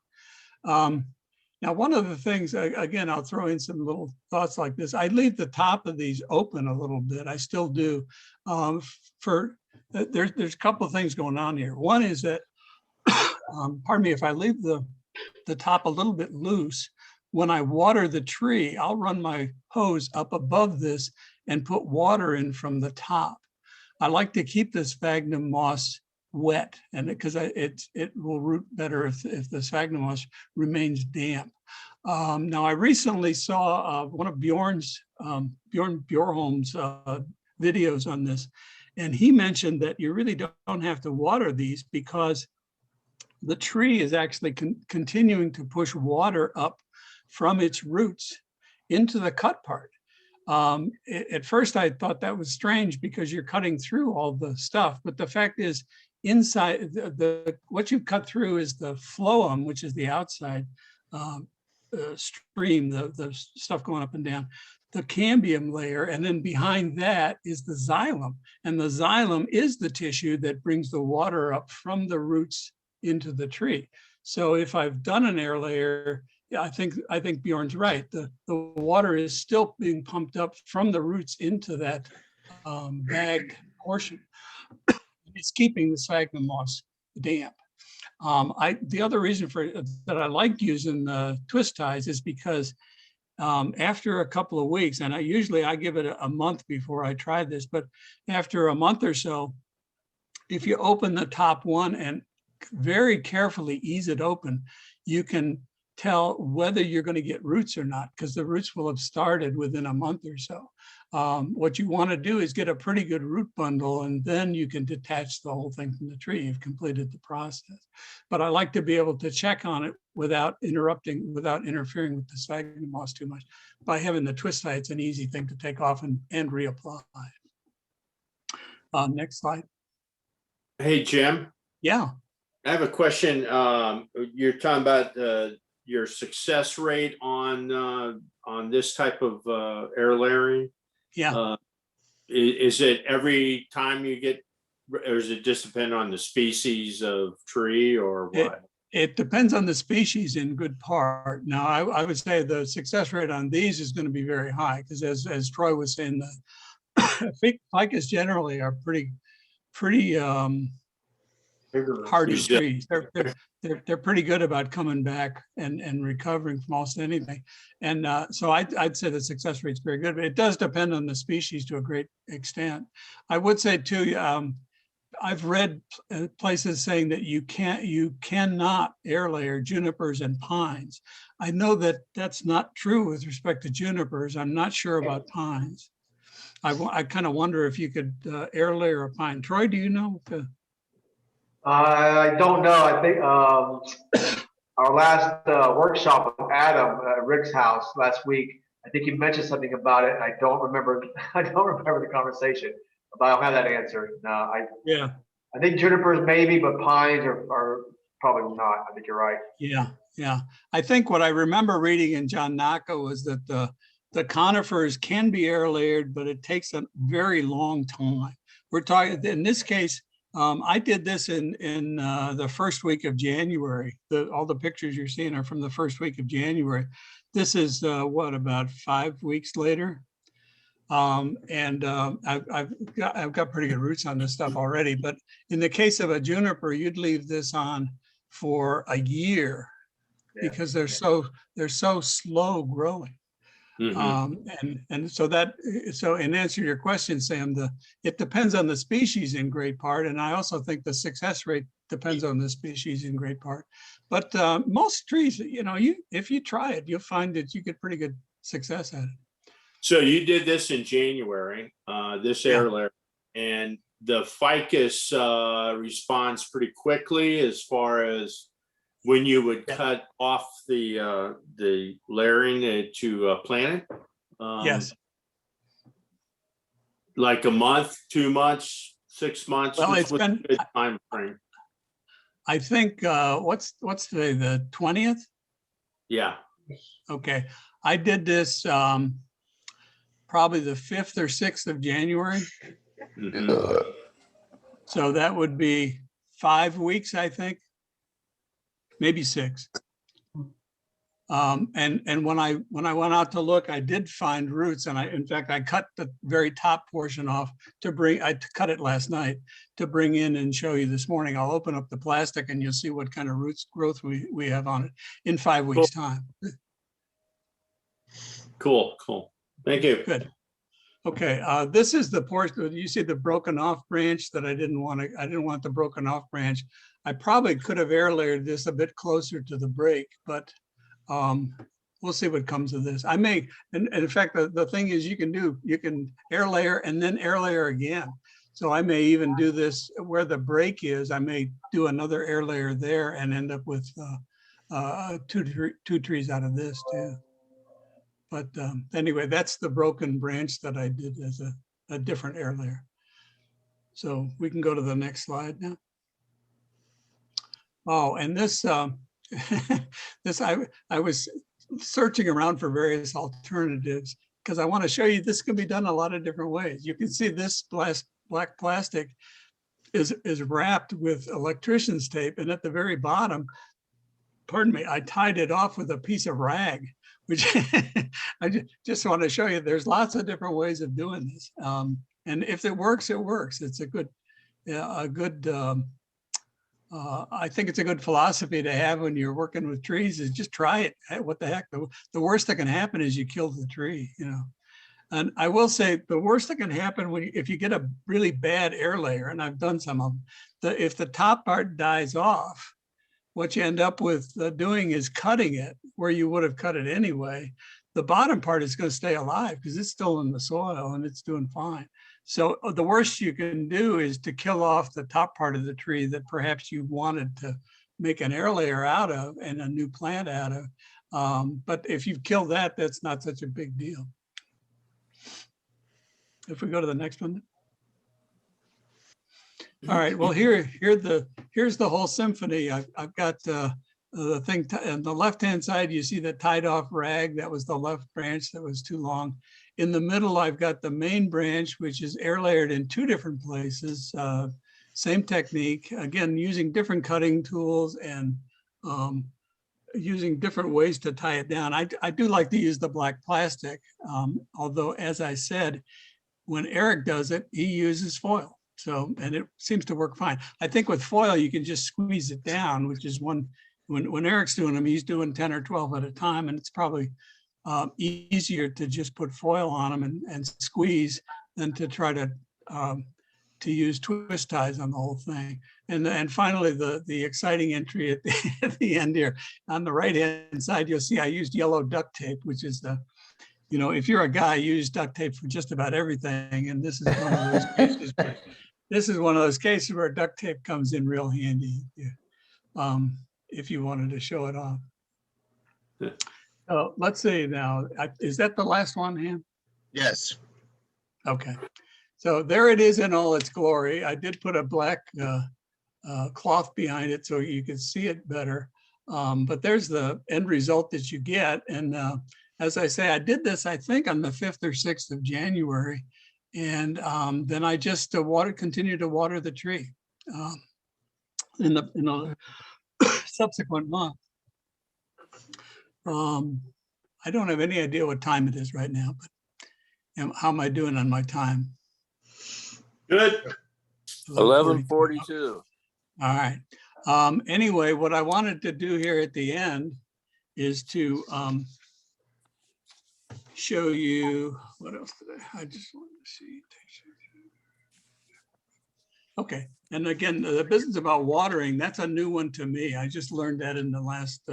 Now, one of the things, again, I'll throw in some little thoughts like this. I leave the top of these open a little bit. I still do. There's a couple of things going on here. One is that, pardon me, if I leave the top a little bit loose, when I water the tree, I'll run my hose up above this and put water in from the top. I like to keep the sphagnum moss wet, and because it will root better if the sphagnum moss remains damp. Now, I recently saw one of Bjorn Bjorholm's videos on this, and he mentioned that you really don't have to water these because the tree is actually continuing to push water up from its roots into the cut part. At first, I thought that was strange because you're cutting through all the stuff, but the fact is, inside what you cut through is the phloem, which is the outside stream, the stuff going up and down, the cambium layer, and then behind that is the xylem, and the xylem is the tissue that brings the water up from the roots into the tree. So if I've done an air layer, yeah, I think Bjorn's right. The water is still being pumped up from the roots into that bagged portion. It's keeping the sphagnum moss damp. The other reason that I like using the twist ties is because after a couple of weeks, and I give it a month before I try this, but after a month or so, if you open the top one and very carefully ease it open, you can tell whether you're going to get roots or not, because the roots will have started within a month or so. What you want to do is get a pretty good root bundle, and then you can detach the whole thing from the tree. You've completed the process. But I like to be able to check on it without interrupting, without interfering with the sphagnum moss too much. By having the twist tie, it's an easy thing to take off and reapply. Next slide. Hey, Jim. Yeah. I have a question. You're talking about your success rate on this type of air layering. Yeah. Is it every time you get, or does it just depend on the species of tree or what? It depends on the species in good part. Now, I would say the success rate on these is going to be very high because as Troy was saying, the ficus generally are pretty hardy trees. They're pretty good about coming back and recovering from almost anything. And so I'd say the success rate's very good, but it does depend on the species to a great extent. I would say too, I've read places saying that you cannot air layer junipers and pines. I know that that's not true with respect to junipers. I'm not sure about pines. I kind of wonder if you could air layer a pine. Troy, do you know? I don't know. I think our last workshop with Adam at Rick's house last week, I think he mentioned something about it. I don't remember. I don't remember the conversation, but I don't have that answer. No, I think junipers maybe, but pines are probably not. I think you're right. Yeah. I think what I remember reading in John Naka was that the conifers can be air layered, but it takes a very long time. We're talking in this case. I did this in the first week of January. All the pictures you're seeing are from the first week of January. This is about 5 weeks later. And I've got pretty good roots on this stuff already. But in the case of a juniper, you'd leave this on for a year because they're so slow growing. And so in answer to your question, Sam, it depends on the species in great part. And I also think the success rate depends on the species in great part. But most trees, if you try it, you'll find that you get pretty good success at it. So you did this in January, this air layer, and the ficus responds pretty quickly as far as when you would cut off the layering to plant it? Yes. Like a month, 2 months, 6 months? Well, it's been a good time frame. I think what's today, the 20th? Yeah. Okay. I did this probably the 5th or 6th of January. So that would be 5 weeks, I think. Maybe 6. And when I went out to look, I did find roots, and in fact I cut the very top portion off I cut it last night to bring in and show you this morning. I'll open up the plastic and you'll see what kind of roots growth we have on it in 5 weeks time. Cool, cool. Thank you. Good. Okay, this is the portion, you see the broken off branch that I didn't want the broken off branch. I probably could have air layered this a bit closer to the break, but we'll see what comes of this. I may, and in fact, the thing is you can air layer and then air layer again. So I may even do this where the break is. I may do another air layer there and end up with two trees out of this too. But anyway, that's the broken branch that I did as a different air layer. So we can go to the next slide now. Oh, and this, I was searching around for various alternatives because I want to show you this can be done a lot of different ways. You can see this black plastic is wrapped with electrician's tape, and at the very bottom, pardon me, I tied it off with a piece of rag, which I just want to show you there's lots of different ways of doing this. And if it works, it works. It's a good, I think it's a good philosophy to have when you're working with trees is just try it. Hey, what the heck? The worst that can happen is you kill the tree, you know. And I will say the worst that can happen if you get a really bad air layer, and I've done some of them, if the top part dies off, what you end up with doing is cutting it where you would have cut it anyway. The bottom part is going to stay alive because it's still in the soil and it's doing fine. So the worst you can do is to kill off the top part of the tree that perhaps you wanted to make an air layer out of and a new plant out of. But if you've killed that, that's not such a big deal. If we go to the next one. All right, well, here's the whole symphony. I've got the thing on the left-hand side, you see the tied off rag. That was the left branch that was too long. In the middle, I've got the main branch, which is air layered in two different places. Same technique, again, using different cutting tools and using different ways to tie it down. I do like to use the black plastic, although as I said, when Eric does it, he uses foil. So, and it seems to work fine. I think with foil, you can just squeeze it down, which is when Eric's doing them, he's doing 10 or 12 at a time. And it's probably easier to just put foil on them and squeeze than to try to use twist ties on the whole thing. And finally, the exciting entry at the end here, on the right-hand side, you'll see I used yellow duct tape, which is you know, if you're a guy, you use duct tape for just about everything. And this is one of those cases. This is one of those cases where duct tape comes in real handy if you wanted to show it off. So let's see now, is that the last one, Han? Yes. Okay, so there it is in all its glory. I did put a black cloth behind it so you could see it better. But there's the end result that you get. And as I say, I did this, I think, on the 5th or 6th of January. And then I just continued to water the tree in the subsequent month. I don't have any idea what time it is right now, but how am I doing on my time? Good. 11:42. All right. Anyway, what I wanted to do here at the end is to show you, what else did I just wanted to see. Okay, and again, the business about watering, that's a new one to me. I just learned that in the last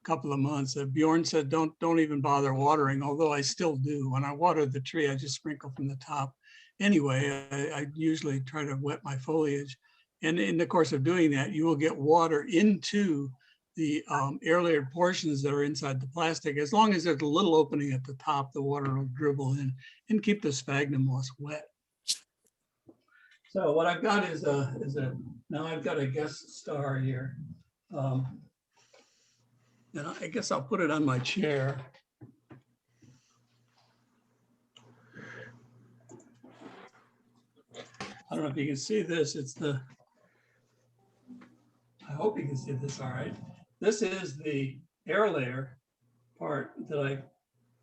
couple of months. Bjorn said, don't even bother watering, although I still do. When I water the tree, I just sprinkle from the top. Anyway, I usually try to wet my foliage. And in the course of doing that, you will get water into the air layered portions that are inside the plastic. As long as there's a little opening at the top, the water will dribble in and keep the sphagnum moss wet. So what I've got is now I've got a guest star here. And I guess I'll put it on my chair. I don't know if you can see this. I hope you can see this all right. This is the air layer part that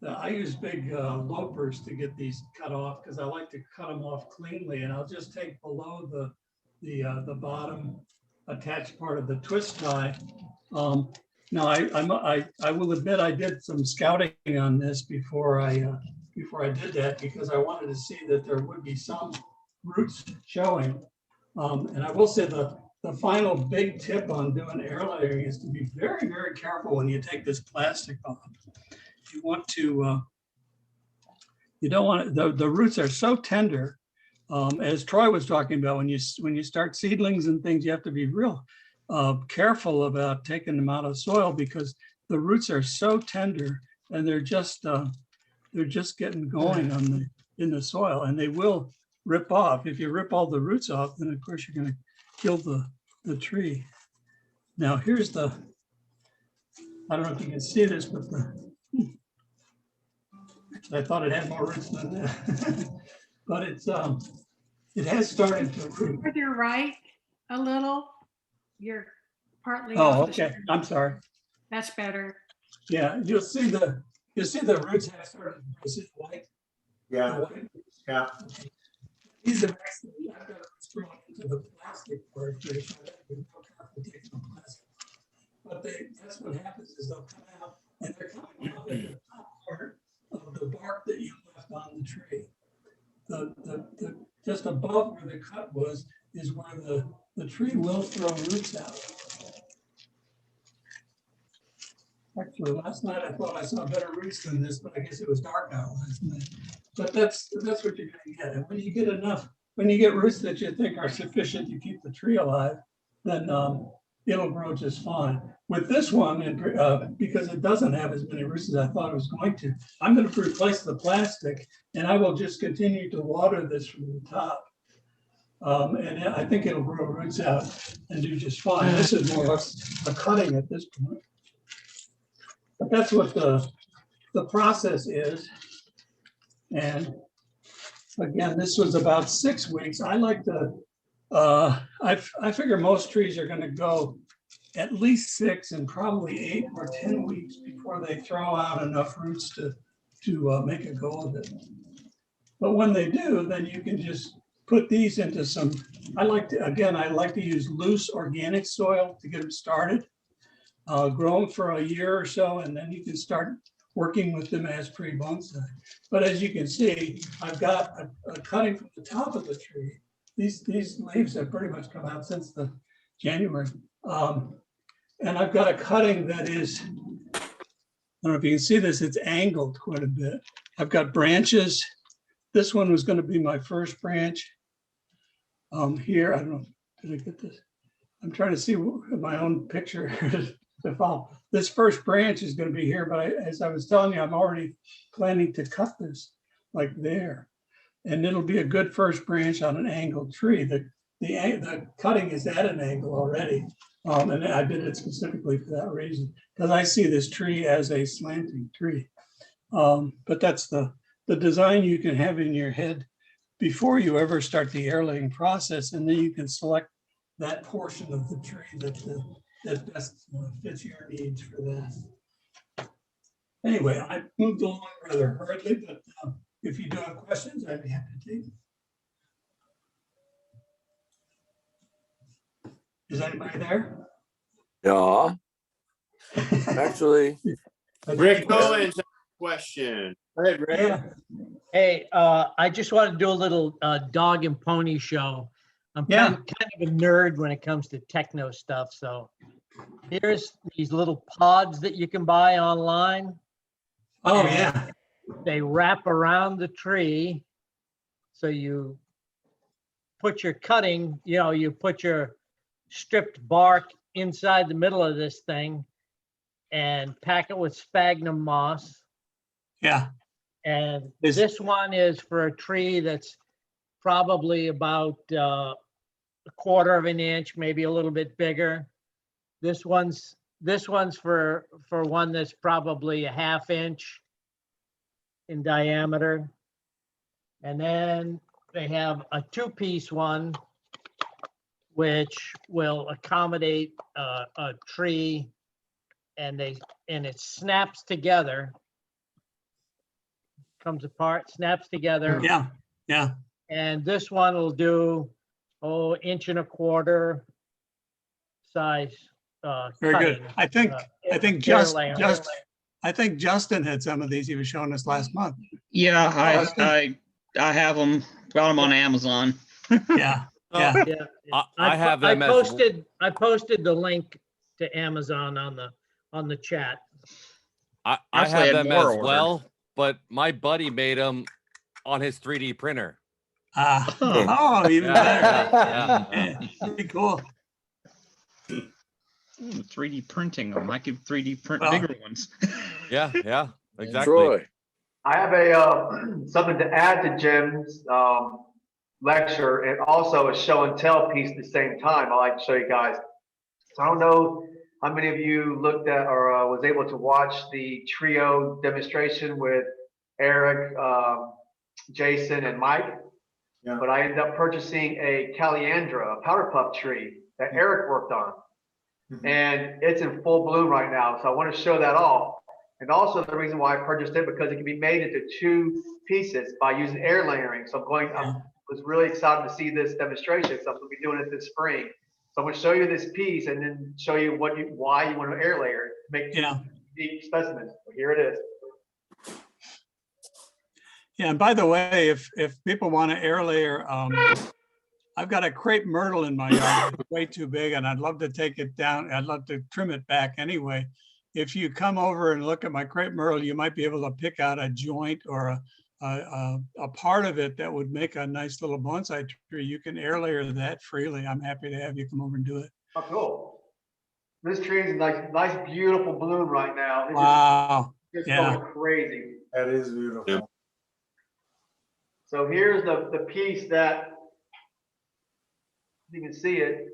I use big loafers to get these cut off because I like to cut them off cleanly, and I'll just take below the bottom attached part of the twist tie No, I will admit I did some scouting on this before I did that, because I wanted to see that there would be some roots showing. And I will say the final big tip on doing air layering is to be very, very careful when you take this plastic off. You want to, you don't want the roots are so tender. As Troy was talking about, when you start seedlings and things, you have to be real careful about taking them out of soil, because the roots are so tender and they're just getting going in the soil, and they will rip off. If you rip all the roots off, then of course you're going to kill the tree. Now here's I don't know if you can see this, but I thought it had more roots than that. But it has started to root. With your right a little, you're partly Oh, off the okay. screen. I'm sorry. That's better. Yeah, you'll see the roots have started. Is it white? Yeah, The white. yeah. These are actually, I've got to screw into the plastic part here. So but that's what happens is they'll come out, and they're coming out at the top part of the bark that you left on the tree. The just above where the cut was is where the tree will throw roots out. Actually, last night I thought I saw better roots than this, but I guess it was dark out last night. But that's what you're going to get. And when you get enough, when you get roots that you think are sufficient to keep the tree alive, then it'll grow just fine. With this one, and because it doesn't have as many roots as I thought it was going to, I'm going to replace the plastic, and I will just continue to water this from the top. And I think it'll grow roots out and do just fine. This is more or less a cutting at this point. But that's what the process is. And again, this was about 6 weeks. I like to, I figure most trees are going to go at least 6 and probably 8 or 10 weeks before they throw out enough roots to make a go of it. But when they do, then you can just put these into some, I like to use loose organic soil to get them started. Grow them for a year or so, and then you can start working with them as pre-bonsai. But as you can see, I've got a cutting from the top of the tree. These leaves have pretty much come out since the January. And I've got a cutting that is, I don't know if you can see this, it's angled quite a bit. I've got branches. This one was going to be my first branch. Here, I don't know, did I get this? I'm trying to see my own picture to follow. This first branch is going to be here, but as I was telling you, I'm already planning to cut this like there. And it'll be a good first branch on an angled tree. The cutting is at an angle already. And I did it specifically for that reason, because I see this tree as a slanting tree. But that's the design you can have in your head before you ever start the air laying process. And then you can select that portion of the tree that best fits your needs for that. Anyway, I moved along rather hurriedly, but if you do have questions, I'd be happy to take them. Is anybody there? Yeah. Actually, Rick Owens, question. Go ahead, Rick. Yeah. Hey, I just want to do a little dog and pony show. I'm kind of a nerd when it comes to techno stuff. So here's these little pods that you can buy online. Oh, yeah. They wrap around the tree. So you put your cutting, you put your stripped bark inside the middle of this thing and pack it with sphagnum moss. Yeah. And this one is for a tree that's probably about a quarter of an inch, maybe a little bit bigger. This one's for one that's probably a ½ inch in diameter. And then they have a 2-piece one, which will accommodate a tree, and it snaps together, comes apart, snaps together. Yeah, yeah. And this one will do, 1.25 inch size. Very good. cutting. I think I think I think Justin had some of these he was showing us last month. Yeah, Austin? I have them. Got them on Amazon. Yeah, yeah. Yeah. I have them as I posted the link to Amazon on the chat. I Actually, have had them more as ordered. well, but my buddy made them on his 3D printer. Oh, even Yeah, better. yeah, Yeah, pretty cool. 3D printing them. I could 3D print Well, bigger ones. yeah, exactly. Troy, I have a something to add to Jim's lecture, and also a show and tell piece at the same time. I like to show you guys. So I don't know how many of you looked at or was able to watch the trio demonstration with Eric, Jason, and Mike. Yeah. But I ended up purchasing a Caliandra, a powder puff tree that Eric worked on. And it's in full bloom right now. So I want to show that off. And also the reason why I purchased it, because it can be made into 2 pieces by using air layering. So I was really excited to see this demonstration. So I'm going to be doing it this spring. So I'm going to show you this piece and then show you why you want to air layer to make 2 unique specimens. So here it is. Yeah, and by the way, if people want to air layer, I've got a crepe myrtle in my yard. It's way too big, and I'd love to take it down. I'd love to trim it back anyway. If you come over and look at my crepe myrtle, you might be able to pick out a joint or a part of it that would make a nice little bonsai tree. You can air layer that freely. I'm happy to have you come over and do it. Oh, cool. This tree is nice, beautiful bloom right now. It's Wow. just Yeah. going crazy. That is beautiful. Yeah. So here's the piece that you can see it.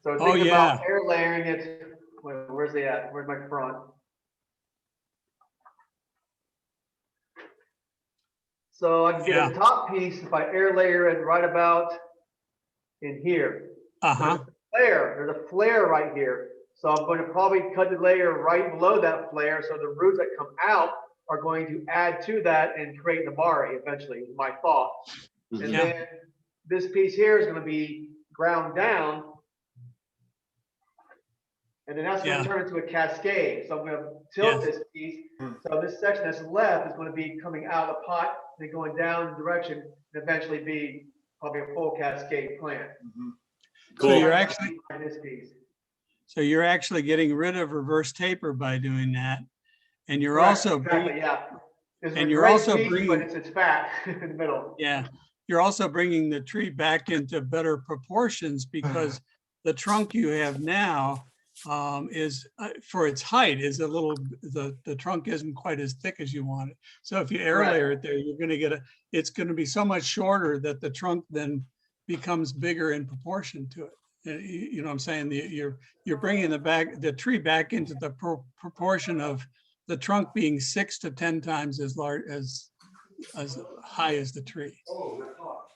So think about air layering it. Where's the at? Where's my front? So I can get a top piece if I air layer it right about in here. There's a flare right here. So I'm going to probably cut the layer right below that flare. So the roots that come out are going to add to that and create the Nabari eventually, is my thought. And then this piece here is going to be ground down. And then that's going to turn into a cascade. So I'm going to tilt this piece. So this section that's left is going to be coming out of the pot, then going down the direction, and eventually be probably a full cascade plant. Cool. So you're actually this piece. So you're actually getting rid of reverse taper by doing that, and you're Correct, also exactly, and you're also piece, bringing but it's fat in the middle. Yeah, you're also bringing the tree back into better proportions because the trunk you have now is for its height is a little, the trunk isn't quite as thick as you want it. So if you air layer it there, you're going to get it's going to be so much shorter that the trunk then becomes bigger in proportion to it. You know what I'm saying? You're bringing the tree back into the proportion of the trunk being 6 to 10 times as large as high as the tree.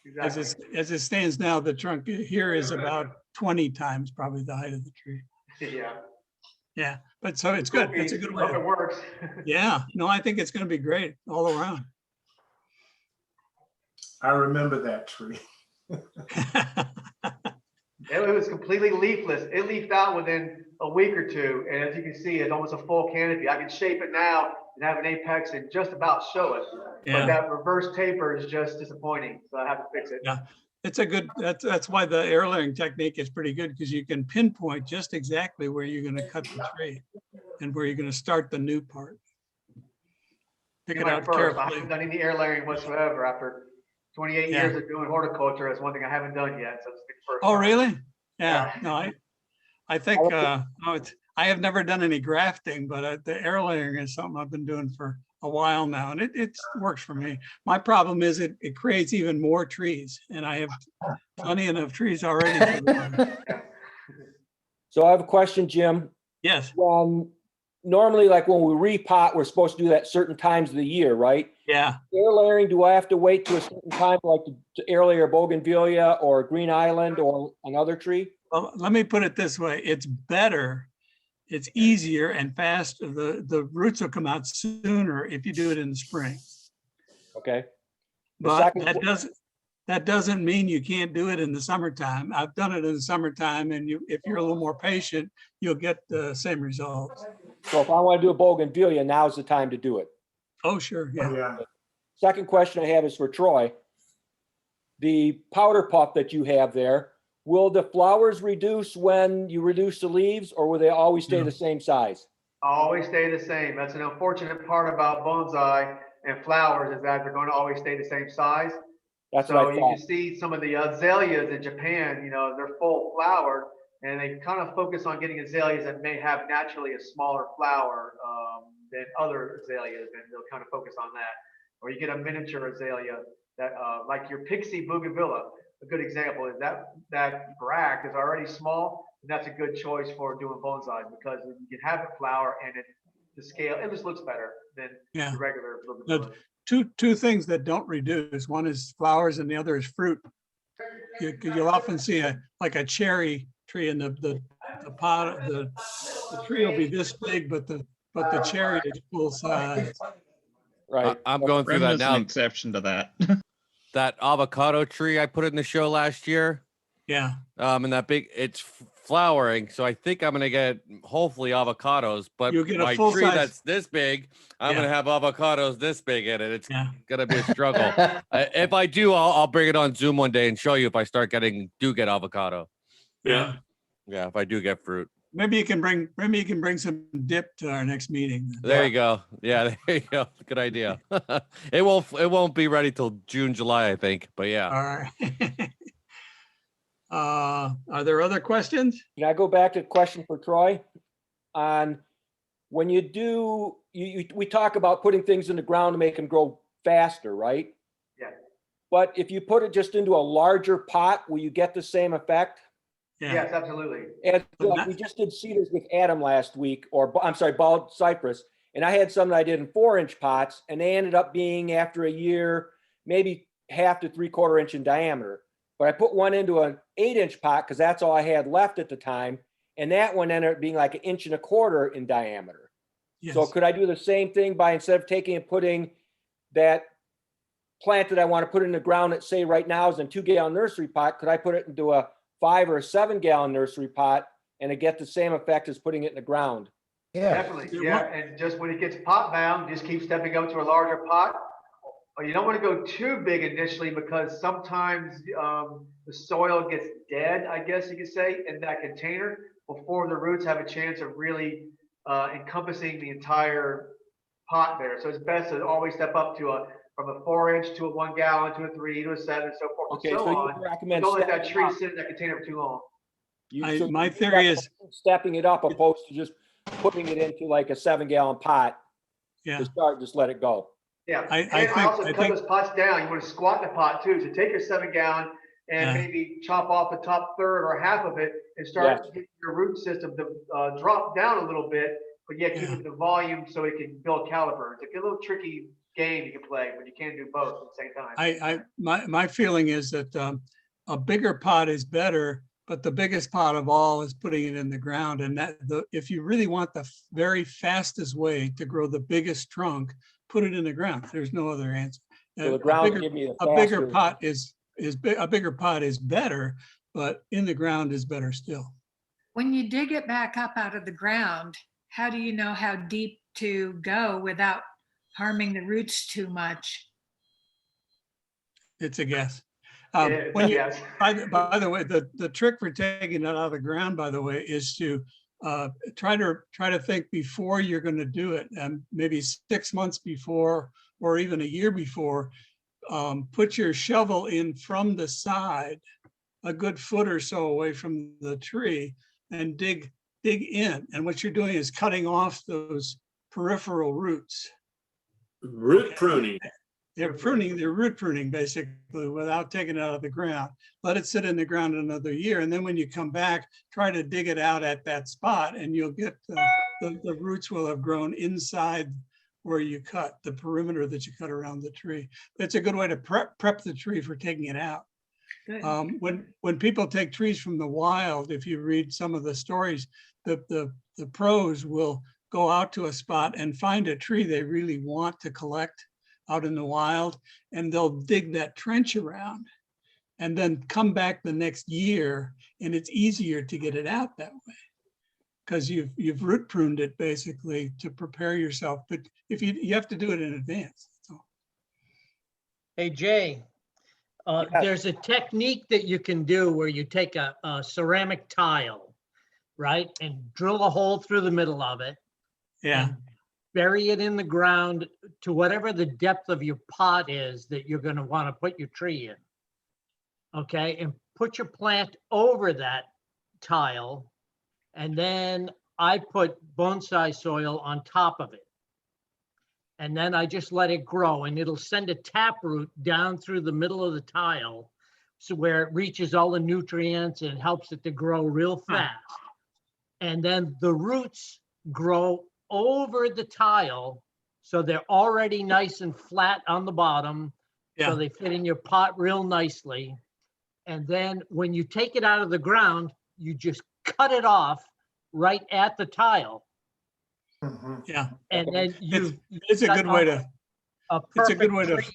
Exactly. As it stands now, the trunk here is about 20 times probably the height of the tree. Yeah, but so it's good. It's a good way. It works. Yeah, no, I think it's going to be great all around. I remember that tree. It was completely leafless. It leafed out within a week or 2. And as you can see, it's almost a full canopy. I can shape it now and have an apex and just about show it. But that reverse taper is just disappointing. So I have to fix it. Yeah, it's a good, that's why the air layering technique is pretty good, because you can pinpoint just exactly where you're going to cut the tree and where you're going to start the new part. Pick it out carefully. I haven't done any air layering whatsoever after 28 years of doing horticulture. That's one thing I haven't done yet. So it's the first Oh, time. really? Yeah. No, I think I have never done any grafting, but the air layering is something I've been doing for a while now, and it works for me. My problem is it creates even more trees, and I have plenty enough trees already. So I have a question, Jim. Yes. Normally, like when we repot, we're supposed to do that certain times of the year, right? Yeah. Air layering, do I have to wait to a certain time, like to air layer bougainvillea or green island or another tree? Well, let me put it this way. It's better, it's easier and faster. The roots will come out sooner if you do it in the spring. Okay. But that doesn't, that doesn't mean you can't do it in the summertime. I've done it in the summertime, and if you're a little more patient, you'll get the same results. So if I want to do a bougainvillea, now's the time to do it. Oh, sure, yeah. Yeah. Second question I have is for Troy. The powder puff that you have there, will the flowers reduce when you reduce the leaves, or will they always stay the same size? Always stay the same. That's an unfortunate part about bonsai and flowers is that they're going to always stay the same size. That's So what I you thought. can see some of the azaleas in Japan, you know, they're full flowered and they kind of focus on getting azaleas that may have naturally a smaller flower than other azaleas, and they'll kind of focus on that. Or you get a miniature azalea that, like your pixie bougainvillea. A good example is that bract is already small, and that's a good choice for doing bonsai because you can have it flower and the scale, it just looks better than Yeah. the regular The bougainvillea. two things that don't reduce. One is flowers, and the other is fruit. You'll often see like a cherry tree, and the pot, the tree will be this big, but the cherry is full size. Right. I'm going through that Bremer's an now. exception to that. That avocado tree I put in the show last year. Yeah. And that big, it's flowering. So I think I'm gonna get hopefully avocados. But You'll get a my full tree size- that's this big, I'm Yeah. gonna have avocados this big in it. It's Yeah. gonna be a struggle. If I do, I'll bring it on Zoom one day and show you if I start get avocado. Yeah. Yeah, if I do get fruit. Maybe you can bring some dip to our next meeting. There you go. Yeah, there you go. Good idea. It won't be ready till June, July, I think. But yeah. All right. Are there other questions? Can I go back to the question for Troy? On when you do, we talk about putting things in the ground to make them grow faster, right? Yeah. But if you put it just into a larger pot, will you get the same effect? Yeah. Yes, absolutely. And we just did cedars with Adam last week, or I'm sorry, bald cypress. And I had some that I did in 4-inch pots, and they ended up being, after a year, maybe 1/2 to 3/4 inch in diameter. But I put one into an 8-inch pot because that's all I had left at the time. And that one ended up being like 1 1/4 inch in diameter. Yes. So could I do the same thing by, instead of taking and putting that plant that I want to put in the ground that, say right now is in a 2-gallon nursery pot, could I put it into a 5 or a 7-gallon nursery pot and it get the same effect as putting it in the ground? Definitely, yeah. And just when it gets pot bound, just keep stepping up to a larger pot. Or you don't want to go too big initially because sometimes the soil gets dead, I guess you could say, in that container before the roots have a chance of really encompassing the entire pot there. So it's best to always step up to from a 4-inch to a 1 gallon to a 3 to a 7, so forth Okay, and so so you on. recommend Don't let that stepping tree up. sit in that container for too long. My theory is stepping it up opposed to just putting it into like a 7-gallon pot Yeah. to start, just let it go. Yeah, I and think- also I cut think- those pots down. You want to squat the pot too. So take your 7-gallon and Yeah. maybe chop off the top third or half of it and start getting your root system to drop down a little bit, but yet keep Yeah. it the volume so it can build caliber. It's a little tricky game you can play, but you can't do both at the same time. My feeling is that a bigger pot is better, but the biggest pot of all is putting it in the ground. And if you really want the very fastest way to grow the biggest trunk, put it in the ground. There's no other answer. So the ground will give me A bigger pot a bigger pot is better, but in the ground is better still. When you dig it back up out of the ground, how do you know how deep to go without harming the roots too much? It's a guess. Yeah, When you, yes. by the way, the trick for taking it out of the ground, by the way, is to try to think before you're going to do it, and maybe 6 months before or even a year before. Put your shovel in from the side, a good foot or so away from the tree, and dig in. And what you're doing is cutting off those peripheral roots. Root pruning. They're root pruning basically without taking it out of the ground. Let it sit in the ground another year. And then when you come back, try to dig it out at that spot and you'll get the roots will have grown inside where you cut, the perimeter that you cut around the tree. That's a good way to prep the tree for taking it out. Good. When people take trees from the wild, if you read some of the stories, the pros will go out to a spot and find a tree they really want to collect out in the wild, and they'll dig that trench around. and then come back the next year, and it's easier to get it out that way. Because you've root pruned it basically to prepare yourself, but if you have to do it in advance. So. Hey, Jay, there's a technique that you can do where you take a ceramic tile, right? And drill a hole through the middle of it. Yeah. And bury it in the ground to whatever the depth of your pot is that you're going to want to put your tree in. Okay, and put your plant over that tile. And then I put bonsai soil on top of it. And then I just let it grow, and it'll send a taproot down through the middle of the tile, so where it reaches all the nutrients and helps it to grow real fast. And then the roots grow over the tile, so they're already nice and flat on the bottom. Yeah. So they fit in your pot real nicely. And then when you take it out of the ground, you just cut it off right at the tile. Yeah. And then it's a good way to, it's a good way to, tree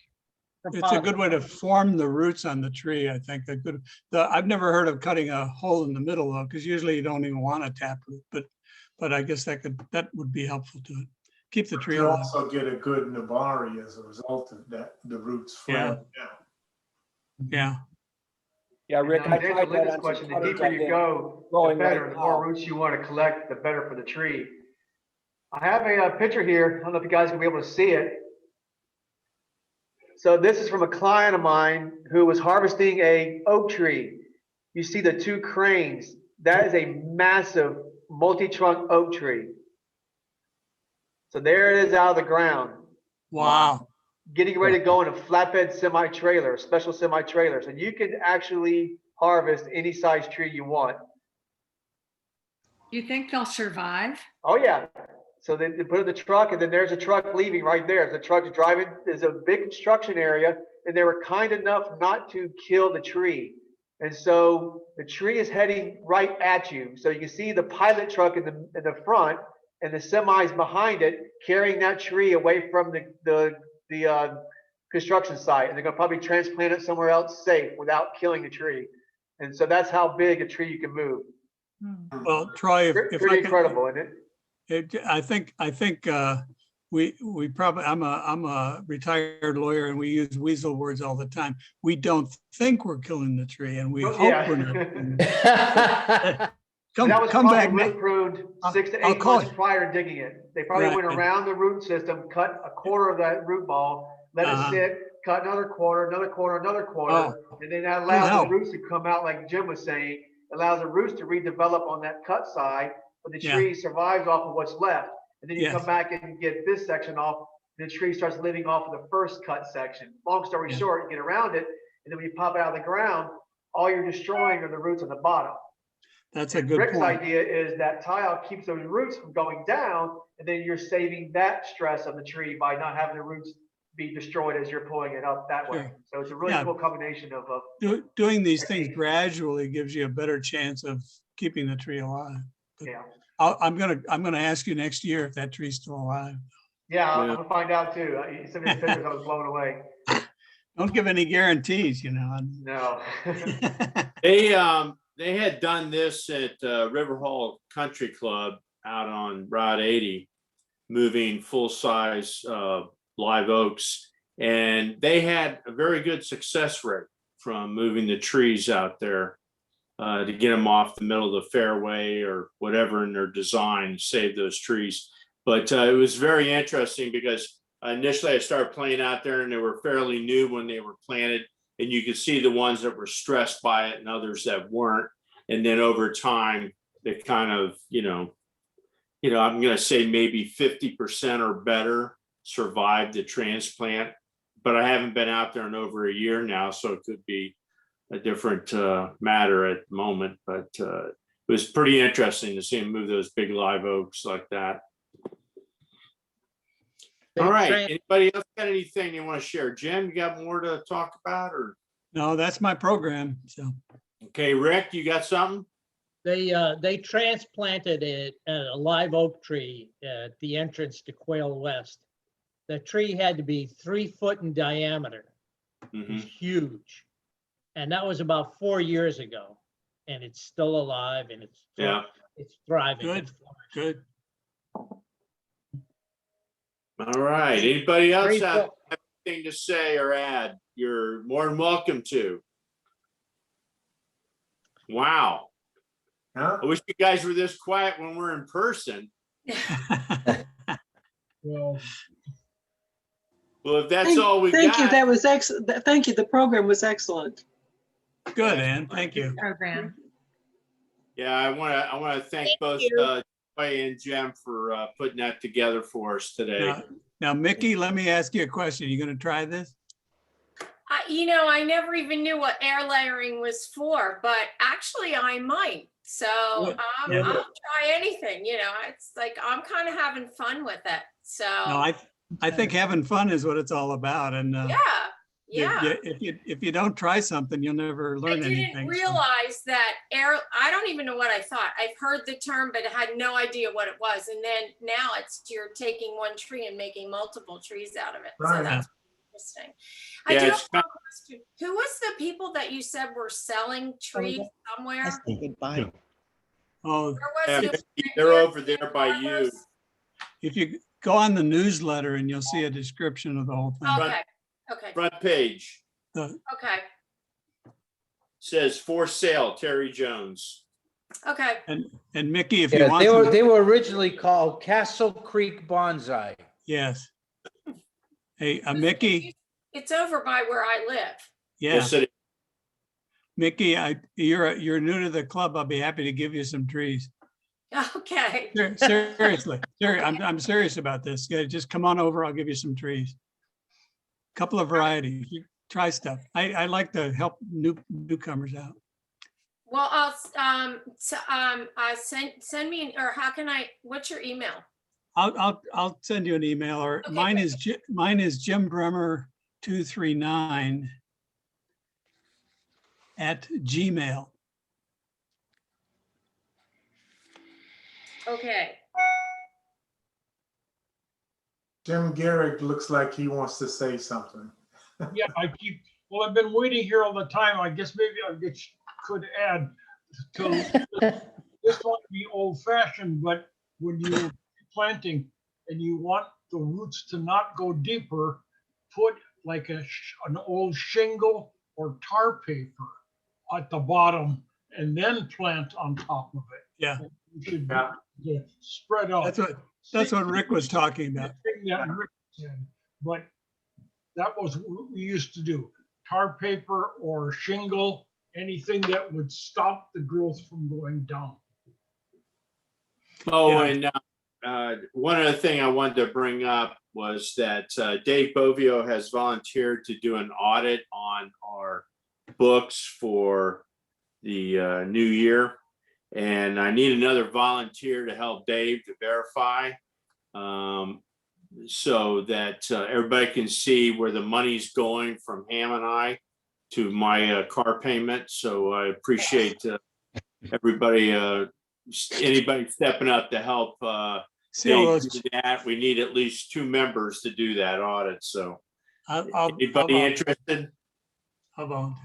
for it's a good potting. way to form the roots on the tree. I think that good, I've never heard of cutting a hole in the middle though, because usually you don't even want a taproot, but I guess that would be helpful to it. Keep the tree You alive. also get a good nabari as a result of that, the roots flare down. Yeah. Yeah, Rick, Now, I to answer tried that Linda's on question, some the cuttings deeper I you did, go, the growing better. right The more now. roots you want to collect, the better for the tree. I have a picture here. I don't know if you guys will be able to see it. So this is from a client of mine who was harvesting a oak tree. You see the two cranes. That is a massive multi-trunk oak tree. So there it is out of the ground. Wow. Getting ready to go in a flatbed semi-trailer, special semi-trailer. So you can actually harvest any size tree you want. You think they'll survive? Oh yeah. So they put it in the truck, and then there's a truck leaving right there. The truck's driving. There's a big construction area, and they were kind enough not to kill the tree. And so the tree is heading right at you. So you can see the pilot truck in the front, and the semis behind it carrying that tree away from the construction site. And they're going to probably transplant it somewhere else safe without killing the tree. And so that's how big a tree you can move. Well, Troy, if Pretty I could, incredible, isn't it? I think we probably, I'm a retired lawyer and we use weasel words all the time. We don't think we're killing the tree, and we Well, hope yeah. we're not. That was Come back. probably root pruned 6 to 8 call months prior to digging it. They probably Right. went around the root system, cut a quarter of that root ball, let it sit, cut another quarter, and then that allows help. the roots to come out, like Jim was saying, allows the roots to redevelop on that cut side, but the tree survives off of what's left. And then you come back and get this section off, the tree starts living off of the first cut section. Long story short, you get around it, and then when you pop it out of the ground, all you're destroying are the roots on the bottom. That's a good Rick's point. idea is that tile keeps those roots from going down, and then you're saving that stress of the tree by not having the roots be destroyed as you're pulling it up that way. Sure. So it's a really Yeah. cool combination of Doing these things technique. gradually gives you a better chance of keeping the tree alive. But Yeah. I'm gonna ask you next year if that tree's still alive. Yeah, I'm gonna find out too. Some of these pictures I was blown away. Don't give any guarantees, you know. No. They had done this at River Hall Country Club out on Route 80, moving full-size live oaks, and they had a very good success rate from moving the trees out there to get them off the middle of the fairway or whatever in their design, save those trees. But it was very interesting because initially I started playing out there and they were fairly new when they were planted, and you could see the ones that were stressed by it and others that weren't. And then over time, they kind of, I'm going to say maybe 50% or better survived the transplant, but I haven't been out there in over a year now, so it could be a different matter at the moment. But it was pretty interesting to see them move those big live oaks like that. All right. Anybody else got anything they want to share? Jim, you got more to talk about, or? No, that's my program. So. Okay, Rick, you got something? They transplanted a live oak tree at the entrance to Quail West. The tree had to be 3 foot in diameter. It was huge. And that was about 4 years ago. And it's still alive and Yeah. it's thriving. Good, good. All right. Anybody else Great have book. anything to say or add? You're more than welcome to. Wow. Huh? I wish you guys were this quiet when we're in person. Well, Well, if that's all we Thank you. got. That was excellent. Thank you. The program was excellent. Good, Ann. Thank you. Program. Yeah, I want to thank both Joy and Jem for putting that together for us today. Now, Mickey, let me ask you a question. You going to try this? You know, I never even knew what air layering was for, but actually I might. So Yeah. I'll try anything, you know, it's like, I'm kind of having fun with it. So No, I think having fun is what it's all about. And yeah. if you don't try something, you'll never I learn anything. didn't realize that I don't even know what I thought. I've heard the term, but I had no idea what it was. And then now you're taking one tree and making multiple trees out of it. Right. So that's interesting. I Yeah, do have it's one question. Who was the people that you said were selling trees somewhere? Goodbye. Oh, Where was it? They're over there by you. if you go on the newsletter and you'll see a description of the whole thing. Okay. Okay. Front page Okay. says for sale, Terry Jones. Okay. And Mickey, if you yeah, want they were originally called Castle Creek Bonsai. yes. Hey, Mickey, It's over by where I live. yeah. Yes, it is. Mickey, you're new to the club. I'll be happy to give you some trees. Okay. Seriously, I'm serious about this. Yeah, just come on over. I'll give you some trees. Couple of varieties. You try stuff. I like to help newcomers out. Well, send me, or how can what's your email? I'll send you an email, or Okay, mine great. is Jim Bremer 239 @gmail. Okay. Jim Garrick looks like he wants to say something. Yeah, well, I've been waiting here all the time. I guess maybe could add to this might be old fashioned, but when you're planting and you want the roots to not go deeper, put like an old shingle or tar paper at the bottom and then plant on top of it. Yeah. You should spread out. That's what Rick was talking about. Yeah, Rick said, but that was what we used to do. Tar paper or shingle, anything that would stop the growth from going down. Oh, Yeah. and one other thing I wanted to bring up was that Dave Bovio has volunteered to do an audit on our books for the new year. And I need another volunteer to help Dave to verify so that everybody can see where the money's going from Ham and I to my car payment. So I appreciate everybody, anybody stepping up to help See all Dave those. do that. We need at least 2 members to do that audit. So I'll anybody interested? I'll volunteer.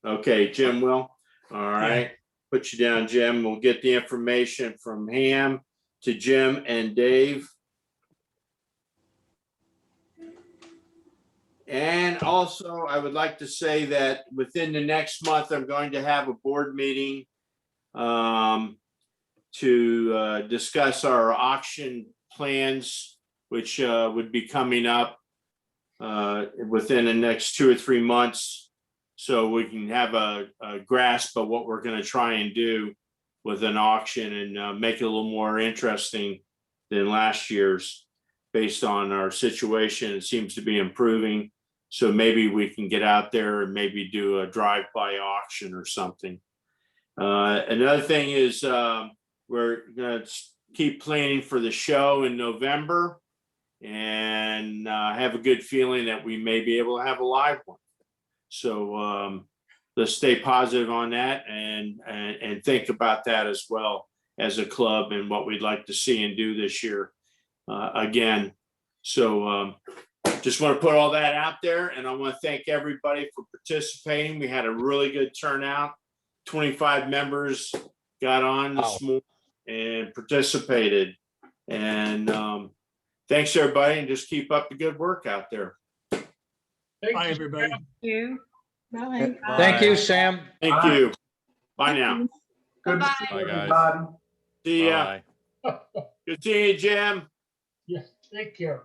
Okay, Jim will. All right. Put you down, Jim. We'll get the information from Ham to Jim and Dave. And also, I would like to say that within the next month, I'm going to have a board meeting to discuss our auction plans, which would be coming up within the next 2 or 3 months. So we can have a grasp of what we're going to try and do with an auction and make it a little more interesting than last year's based on our situation. It seems to be improving. So maybe we can get out there and maybe do a drive-by auction or something. Another thing is we're going to keep planning for the show in November, and I have a good feeling that we may be able to have a live one. So let's stay positive on that and think about that as well as a club and what we'd like to see and do this year again. So just want to put all that out there, and I want to thank everybody for participating. We had a really good turnout. 25 members got on this morning and participated. And thanks, everybody, and just keep up the good work out there. Bye, everybody. Thank you. Bye. Thank you, Sam. Thank you. Bye now. Good to Bye-bye. see Bye, guys. everybody. See ya. Bye. Good seeing you, Jim. Yes, take care.